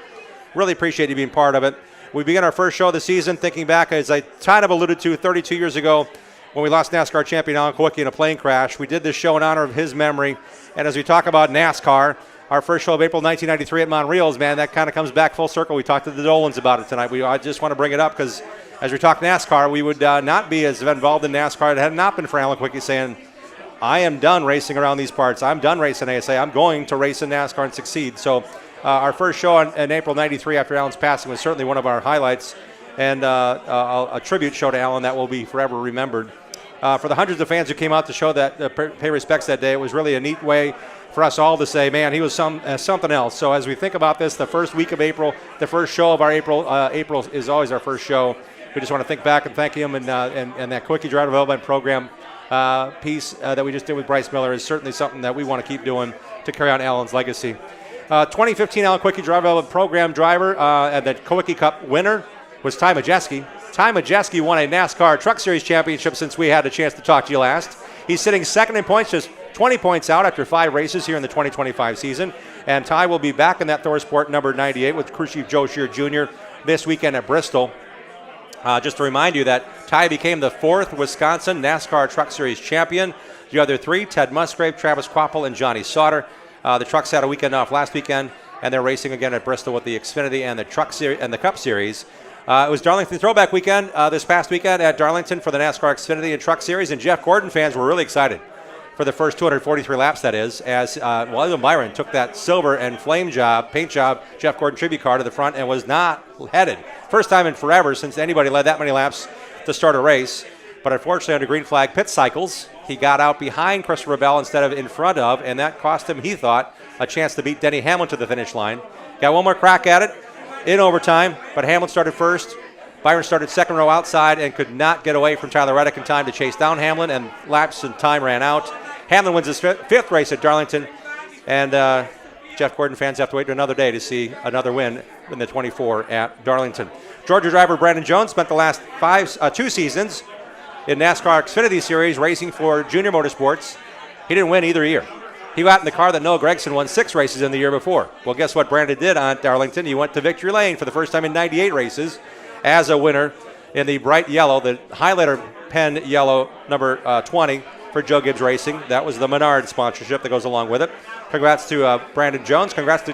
Really appreciate you being part of it. We begin our first show of the season thinking back, as I kind of alluded to, 32 years ago when we lost NASCAR champion Alan Kawicki in a plane crash. We did this show in honor of his memory. And as we talk about NASCAR, our first show of April 1993 at Monreal's, man, that kind of comes back full circle. We talked to the Dolans about it tonight. I just want to bring it up because as we talk NASCAR, we would not be as involved in NASCAR. It had not been for Alan Kawicki saying, I am done racing around these parts. I'm done racing ASA. I'm going to race in NASCAR and succeed. So Our first show in April '93 after Alan's passing was certainly one of our highlights, and a tribute show to Alan that will be forever remembered. For the hundreds of fans who came out to show that pay respects that day, it was really a neat way for us all to say, man, he was something else. So as we think about this, the first week of April, the first show of our April is always our first show. We just want to think back and thank him, and that Quickie Driver Development Program piece that we just did with Bryce Miller is certainly something that we want to keep doing to carry on Alan's legacy. 2015 Alan Quickie Driver Development Program driver and the Quickie Cup winner was Ty Majeski. Ty Majeski won a NASCAR Truck Series championship since we had a chance to talk to you last. He's sitting second in points, just 20 points out after 5 races here in the 2025 season. And Ty will be back in that ThorSport number 98 with crew chief Joe Shear Jr. this weekend at Bristol. Just to remind you that Ty became the 4th Wisconsin NASCAR Truck Series champion. The other 3, Ted Musgrave, Travis Quapple, and Johnny Sauter. The trucks had a weekend off last weekend, and they're racing again at Bristol with the Xfinity and the Truck Series and the Cup Series. It was Darlington Throwback Weekend this past weekend at Darlington for the NASCAR Xfinity and Truck Series, and Jeff Gordon fans were really excited for the first 243 laps, that is, as William Byron took that silver and paint job, Jeff Gordon tribute car to the front and was not headed. First time in forever since anybody led that many laps to start a race. But unfortunately, under green flag pit cycles, he got out behind Christopher Bell instead of in front of, and that cost him, he thought, a chance to beat Denny Hamlin to the finish line. Got one more crack at it in overtime, but Hamlin started first. Byron started second row outside and could not get away from Tyler Reddick in time to chase down Hamlin, and laps and time ran out. Hamlin wins his fifth race at Darlington, and Jeff Gordon fans have to wait another day to see another win in the 24 at Darlington. Georgia driver Brandon Jones spent the last 2 seasons in NASCAR Xfinity Series racing for Junior Motorsports. He didn't win either year. He got in the car that Noah Gragson won 6 races in the year before. Well, guess what Brandon did on Darlington? He went to victory lane for the first time in 98 races as a winner in the bright yellow, the highlighter pen yellow number 20 for Joe Gibbs Racing. That was the Menard sponsorship that goes along with it. Congrats to Brandon Jones. Congrats to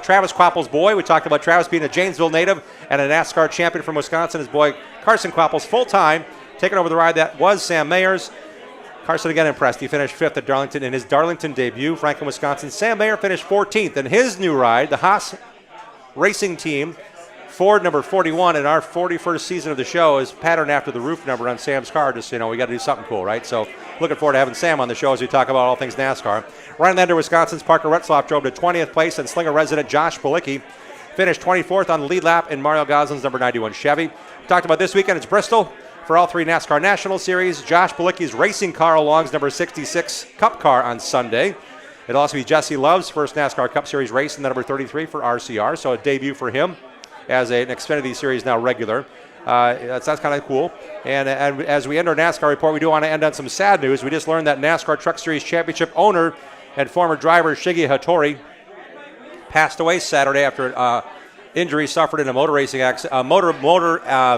Travis Quapple's boy. We talked about Travis being a Janesville native and a NASCAR champion from Wisconsin. His boy Carson Quapple's full-time, taking over the ride that was Sam Mayer's. Carson again impressed. He finished 5th at Darlington in his Darlington debut. Franklin, Wisconsin. Sam Mayer finished 14th in his new ride, the Haas Racing Team Ford number 41, and our 41st season of the show is patterned after the roof number on Sam's car. Just, we got to do something cool, right? So looking forward to having Sam on the show as we talk about all things NASCAR. Rhinelander, Wisconsin's Parker Retzloff drove to 20th place, and Slinger resident Josh Palicki finished 24th on the lead lap in Mario Goslin's number 91 Chevy. We talked about this weekend, it's Bristol for all 3 NASCAR National Series. Josh Palicki's racing Carl Long's number 66 Cup car on Sunday. It'll also be Jesse Love's first NASCAR Cup Series race in the number 33 for RCR, so a debut for him as an Xfinity Series now regular. That's kind of cool. And as we end our NASCAR report, we do want to end on some sad news. We just learned that NASCAR Truck Series Championship owner and former driver Shiggy Hattori passed away Saturday after injury suffered in a motor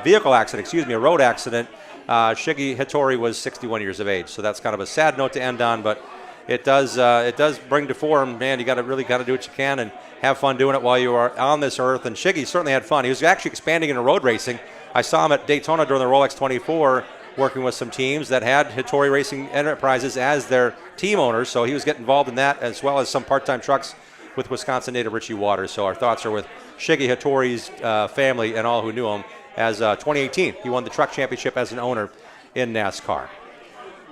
vehicle accident, a road accident. Shiggy Hattori was 61 years of age, so that's kind of a sad note to end on, but it does bring to form, man, you got to really do what you can and have fun doing it while you are on this earth. And Shiggy certainly had fun. He was actually expanding into road racing. I saw him at Daytona during the Rolex 24 working with some teams that had Hattori Racing Enterprises as their team owners, so he was getting involved in that as well as some part-time trucks with Wisconsin native Richie Waters. So our thoughts are with Shiggy Hattori's family and all who knew him. As 2018, he won the truck championship as an owner in NASCAR.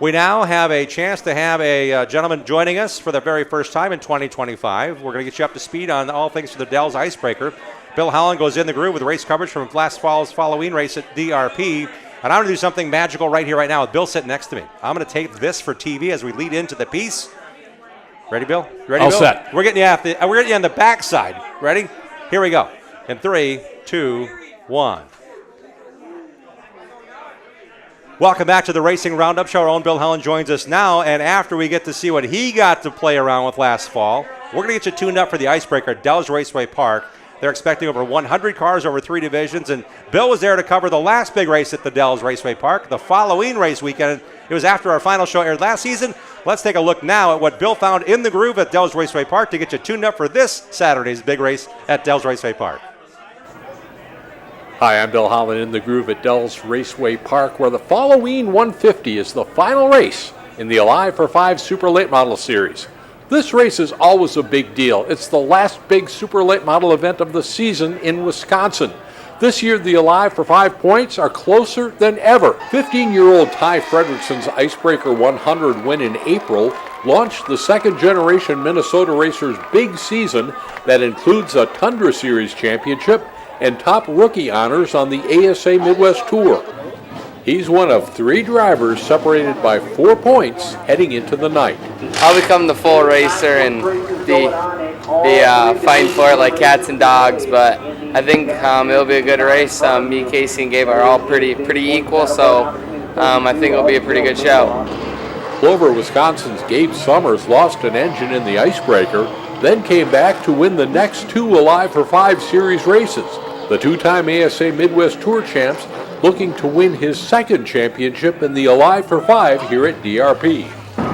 We now have a chance to have a gentleman joining us for the very first time in 2025. We're going to get you up to speed on all things for the Dells Icebreaker. Bill Holland goes in the groove with race coverage from last fall's Halloween race at DRP. And I'm going to do something magical right here, right now with Bill sitting next to me. I'm going to tape this for TV as we lead into the piece. Ready, Bill? Ready, All Bill? set. We're getting you on the backside. Ready? Here we go. In 3, 2, 1. Welcome back to the Racing Roundup Show. Our own Bill Helen joins us now, and after we get to see what he got to play around with last fall, we're going to get you tuned up for the Icebreaker at Dells Raceway Park. They're expecting over 100 cars over 3 divisions, and Bill was there to cover the last big race at the Dells Raceway Park, the Halloween race weekend. It was after our final show aired last season. Let's take a look now at what Bill found in the groove at Dells Raceway Park to get you tuned up for this Saturday's big race at Dells Raceway Park. Hi, I'm Bill Holland in the groove at Dells Raceway Park, where the Halloween 150 is the final race in the Alive for 5 Super Late Model Series. This race is always a big deal. It's the last big super late model event of the season in Wisconsin. This year, the Alive for 5 points are closer than ever. 15-year-old Ty Fredrickson's Icebreaker 100 win in April launched the second-generation Minnesota Racers' big season that includes a Tundra Series championship and top rookie honors on the ASA Midwest Tour. He's one of 3 drivers separated by 4 points heading into the night. I'll become the full racer and be fighting for it like cats and dogs, but I think it'll be a good race. Me, Casey, and Gabe are all pretty equal, so I think it'll be a pretty good show. Clover, Wisconsin's Gabe Summers lost an engine in the Icebreaker, then came back to win the next 2 Alive for 5 series races. The 2-time ASA Midwest Tour champs looking to win his second championship in the Alive for 5 here at DRP.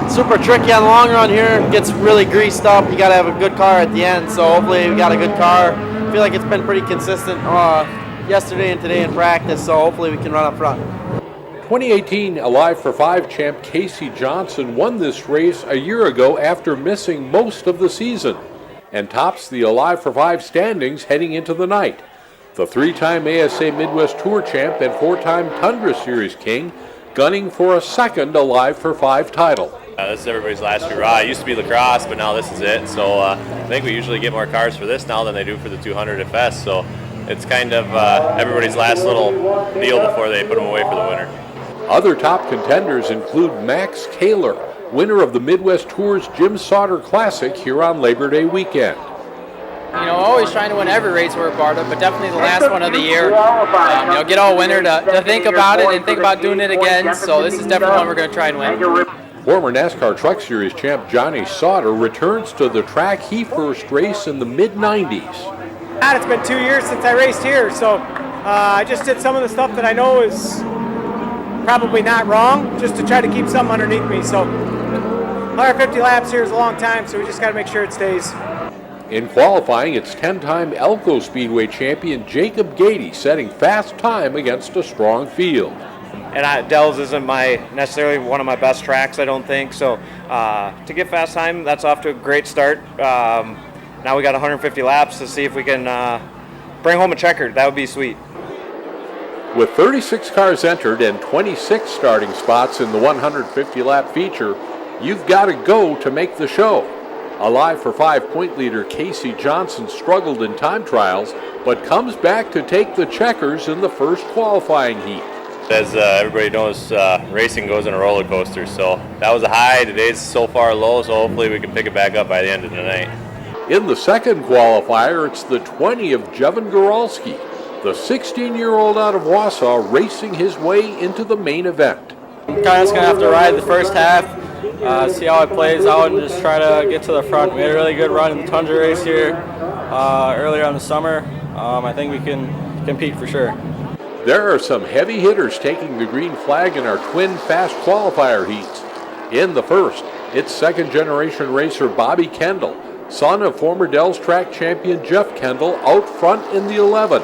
Super tricky on the long run here. Gets really greased up. You got to have a good car at the end, so hopefully we got a good car. I feel like it's been pretty consistent yesterday and today in practice, so hopefully we can run up front. 2018 Alive for 5 champ Casey Johnson won this race a year ago after missing most of the season and tops the Alive for 5 standings heading into the night. The 3-time ASA Midwest Tour champ and 4-time Tundra Series king gunning for a second Alive for 5 title. This is everybody's last hurrah. It used to be lacrosse, but now this is it. So I think we usually get more cars for this now than they do for the 200 at Fest. So it's kind of everybody's last little deal before they put them away for the winter. Other top contenders include Max Kaler, winner of the Midwest Tour's Jim Sauter Classic here on Labor Day weekend. You know, always trying to win every race we're a part of, but definitely the last one of the year. Get all winter to think about it and think about doing it again. So this is definitely one we're going to try and win. Former NASCAR Truck Series champ Johnny Sauter returns to the track he first raced in the mid-90s. It's been 2 years since I raced here, so I just did some of the stuff that I know is probably not wrong, just to try to keep something underneath me. So 150 laps here is a long time, so we just got to make sure it stays. In qualifying, it's 10-time Elko Speedway champion Jacob Gady setting fast time against a strong field. And Dells isn't necessarily one of my best tracks, I don't think. So to get fast time, that's off to a great start. Now we got 150 laps to see if we can bring home a checkered. That would be sweet. With 36 cars entered and 26 starting spots in the 150-lap feature, you've got to go to make the show. Alive for 5 point leader Casey Johnson struggled in time trials, but comes back to take the checkers in the first qualifying heat. As everybody knows, racing goes in a roller coaster, so that was a high. Today's so far low, so hopefully we can pick it back up by the end of the night. In the second qualifier, it's the 20 of Jevon Goralski, the 16-year-old out of Wausau, racing his way into the main event. I'm kind of just going to have to ride the first half, see how it plays out, and just try to get to the front. We had a really good run in the Tundra race here earlier in the summer. I think we can compete for sure. There are some heavy hitters taking the green flag in our twin fast qualifier heats. In the first, it's second-generation racer Bobby Kendall, son of former Dells Track champion Jeff Kendall, out front in the 11.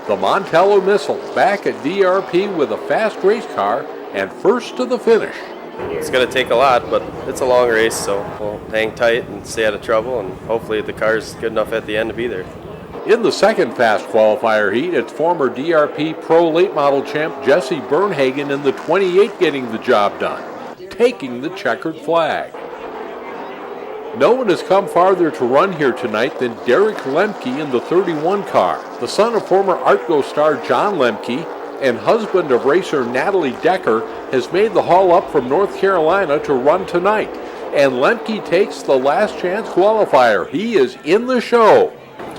The Montello Missile back at DRP with a fast race car and first to the finish. It's going to take a lot, but it's a long race, so we'll hang tight and stay out of trouble, and hopefully the car's good enough at the end to be there. In the second fast qualifier heat, it's former DRP Pro Late Model champ Jesse Bernhagen in the 28 getting the job done, taking the checkered flag. No one has come farther to run here tonight than Derek Lemke in the 31 car. The son of former Artgo star John Lemke and husband of racer Natalie Decker has made the haul up from North Carolina to run tonight. And Lemke takes the last chance qualifier. He is in the show.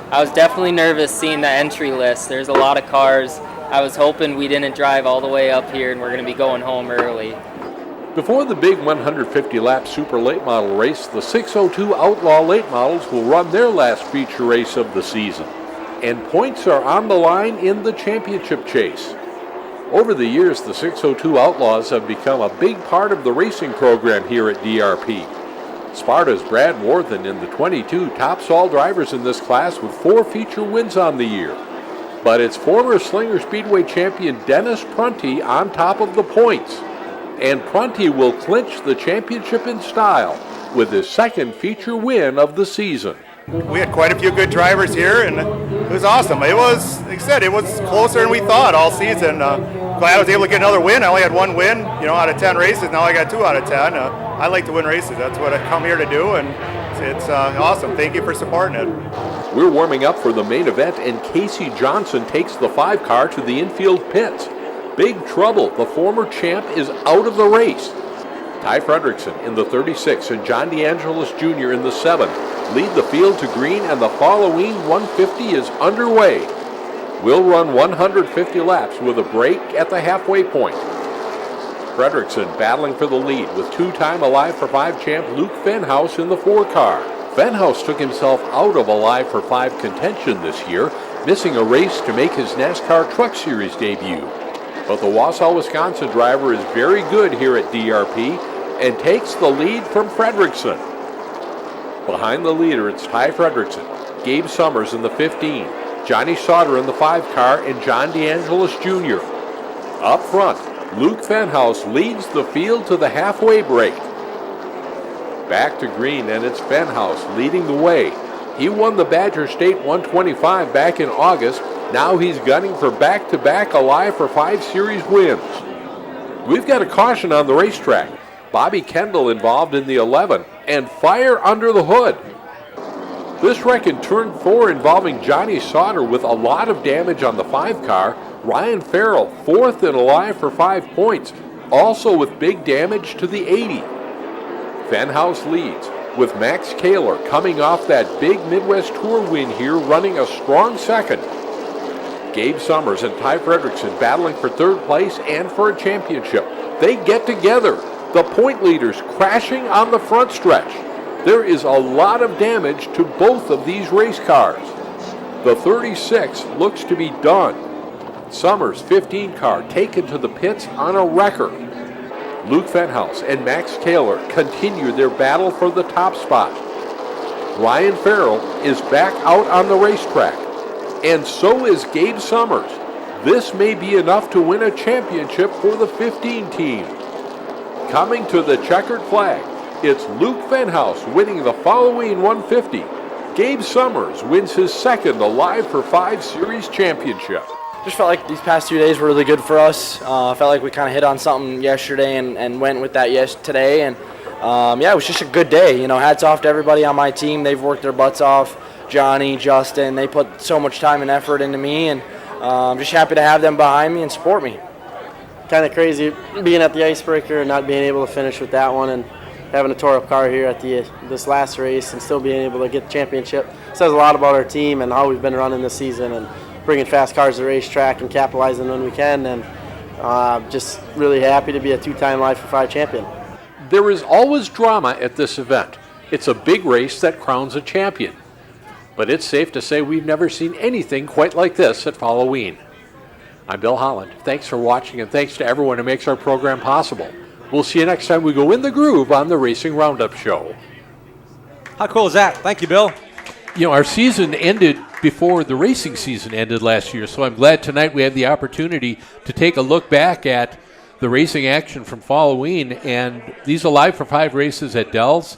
I was definitely nervous seeing the entry list. There's a lot of cars. I was hoping we didn't drive all the way up here and we're going to be going home early. Before the big 150-lap Super Late Model race, the 602 Outlaw Late Models will run their last feature race of the season. And points are on the line in the championship chase. Over the years, the 602 Outlaws have become a big part of the racing program here at DRP. Sparta's Brad Worthen in the 22 tops all drivers in this class with 4 feature wins on the year. But it's former Slinger Speedway champion Dennis Prunty on top of the points. And Prunty will clinch the championship in style with his second feature win of the season. We had quite a few good drivers here, and it was awesome. It was, like I said, it was closer than we thought all season. Glad I was able to get another win. I only had one win, out of 10 races. Now I got 2 out of 10. I like to win races. That's what I come here to do, and it's awesome. Thank you for supporting it. We're warming up for the main event, and Casey Johnson takes the 5 car to the infield pits. Big trouble. The former champ is out of the race. Ty Fredrickson in the 36 and John DeAngelis Jr. in the 7 lead the field to green, and the following 150 is underway. We'll run 150 laps with a break at the halfway point. Fredrickson battling for the lead with 2-time Alive for 5 champ Luke Fenhaus in the 4 car. Fenhaus took himself out of Alive for 5 contention this year, missing a race to make his NASCAR Truck Series debut. But the Wausau, Wisconsin driver is very good here at DRP and takes the lead from Fredrickson. Behind the leader, it's Ty Fredrickson, Gabe Summers in the 15, Johnny Sauter in the 5 car, and John DeAngelis Jr. Up front, Luke Fenhaus leads the field to the halfway break. Back to green, and it's Fenhaus leading the way. He won the Badger State 125 back in August. Now he's gunning for back-to-back Alive for 5 series wins. We've got a caution on the racetrack. Bobby Kendall involved in the 11, and fire under the hood. This wreck in turn 4 involving Johnny Sauter with a lot of damage on the 5 car. Ryan Farrell 4th in Alive for 5 points, also with big damage to the 80. Fenhaus leads, with Max Kaler coming off that big Midwest Tour win here, running a strong second. Gabe Summers and Ty Fredrickson battling for 3rd place and for a championship. They get together. The point leaders crashing on the front stretch. There is a lot of damage to both of these race cars. The 36 looks to be done. Summers' 15 car taken to the pits on a wrecker. Luke Fenhaus and Max Kaler continue their battle for the top spot. Ryan Farrell is back out on the racetrack, and so is Gabe Summers. This may be enough to win a championship for the 15 team. Coming to the checkered flag, it's Luke Fenhaus winning the following 150. Gabe Summers wins his second Alive for 5 series championship. Just felt like these past 2 days were really good for us. Felt like we kind of hit on something yesterday and went with that today. And it was just a good day. Hats off to everybody on my team. They've worked their butts off. Johnny, Justin, they put so much time and effort into me, and I'm just happy to have them behind me and support me. Kind of crazy being at the icebreaker and not being able to finish with that one, and having a tore-up car here at this last race and still being able to get the championship. It says a lot about our team and how we've been running this season and bringing fast cars to the racetrack and capitalizing when we can, and just really happy to be a 2-time Live for 5 champion. There is always drama at this event. It's a big race that crowns a champion. But it's safe to say we've never seen anything quite like this at Halloween. I'm Bill Holland. Thanks for watching, and thanks to everyone who makes our program possible. We'll see you next time we go in the groove on the Racing Roundup Show. How cool is that? Thank you, Bill. Our season ended before the racing season ended last year, so I'm glad tonight we had the opportunity to take a look back at the racing action from Halloween, and these Alive for 5 races at Dell's,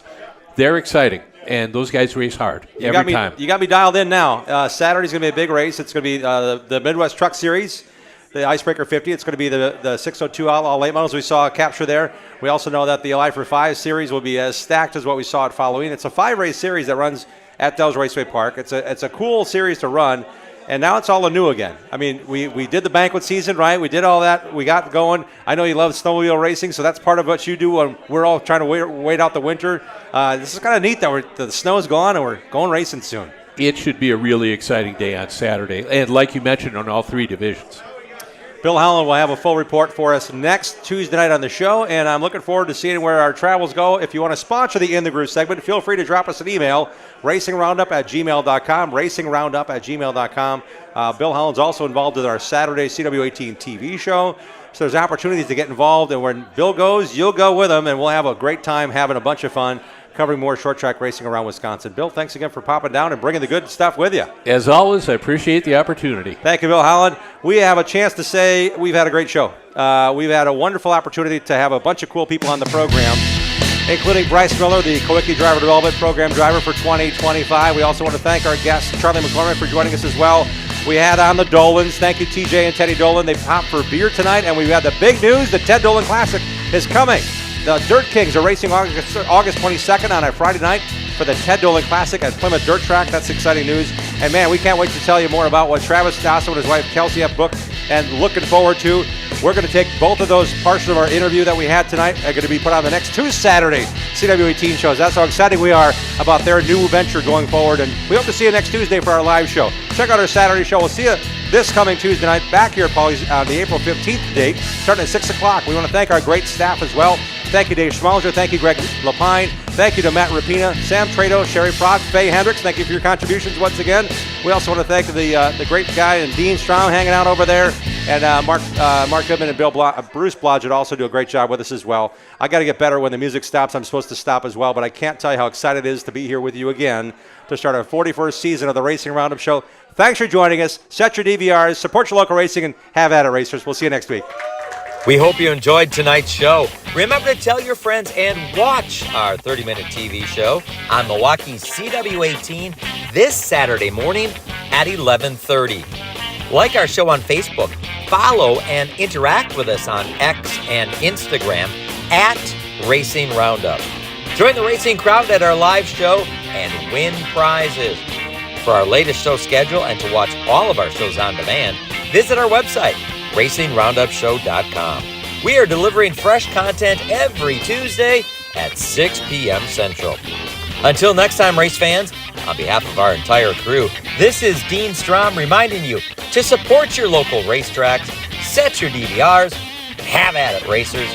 they're exciting. And those guys race hard every time. You got me dialed in now. Saturday's going to be a big race. It's going to be the Midwest Truck Series, the Icebreaker 50. It's going to be the 602 Outlaw late models we saw capture there. We also know that the Alive for 5 series will be as stacked as what we saw at Halloween. It's a 5-race series that runs at Dell's Raceway Park. It's a cool series to run, and now it's all anew again. I mean, we did the banquet season, right? We did all that. We got going. I know you love snowmobile racing, so that's part of what you do when we're all trying to wait out the winter. This is kind of neat that the snow's gone and we're going racing soon. It should be a really exciting day on Saturday, and like you mentioned, on all 3 divisions. Bill Holland will have a full report for us next Tuesday night on the show, and I'm looking forward to seeing where our travels go. If you want to sponsor the In the Groove segment, feel free to drop us an email, racingroundup@gmail.com, racingroundup@gmail.com. Bill Holland's also involved with our Saturday CW18 TV show, so there's opportunities to get involved, and when Bill goes, you'll go with him, and we'll have a great time having a bunch of fun covering more short track racing around Wisconsin. Bill, thanks again for popping down and bringing the good stuff with you. As always, I appreciate the opportunity. Thank you, Bill Holland. We have a chance to say we've had a great show. We've had a wonderful opportunity to have a bunch of cool people on the program. including Bryce Miller, the Kowicki Driver Development Program driver for 2025. We also want to thank our guest, Charlie McCormick, for joining us as well. We had on the Dolans. Thank you, TJ and Teddy Dolan. They popped for beer tonight, and we've had the big news. The Ted Dolan Classic is coming. The Dirt Kings are racing August 22nd on a Friday night for the Ted Dolan Classic at Plymouth Dirt Track. That's exciting news. And man, we can't wait to tell you more about what Travis Stosso and his wife Kelsey have booked and looking forward to. We're going to take both of those portions of our interview that we had tonight are going to be put on the next 2 Saturday CWA Teen Shows. That's how excited we are about their new venture going forward. And we hope to see you next Tuesday for our live show. Check out our Saturday show. We'll see you this coming Tuesday night back here at Paulie's on the April 15th date, starting at 6 o'clock. We want to thank our great staff as well. Thank you, Dave Schmalzer. Thank you, Greg Lapine. Thank you to Matt Rapina, Sam Trado, Sherry Prock, Faye Hendricks. Thank you for your contributions once again. We also want to thank the great guy and Dean Strom hanging out over there, and Mark Goodman and Bruce Blodgett also do a great job with us as well. I got to get better when the music stops. I'm supposed to stop as well, but I can't tell you how excited it is to be here with you again to start our 41st season of the Racing Roundup Show. Thanks for joining us. Set your DVRs, support your local racing, and have at it, racers. We'll see you next week. We hope you enjoyed tonight's show. Remember to tell your friends and watch our 30-minute TV show on Milwaukee's CW18 this Saturday morning at 11:30. Like our show on Facebook, follow and interact with us on X and Instagram at Racing Roundup. Join the racing crowd at our live show and win prizes. For our latest show schedule and to watch all of our shows on demand, visit our website, RacingRoundupShow.com. We are delivering fresh content every Tuesday at 6 p.m. Central. Until next time, race fans, on behalf of our entire crew, this is Dean Strom reminding you to support your local racetracks, set your DVRs, have at it, racers.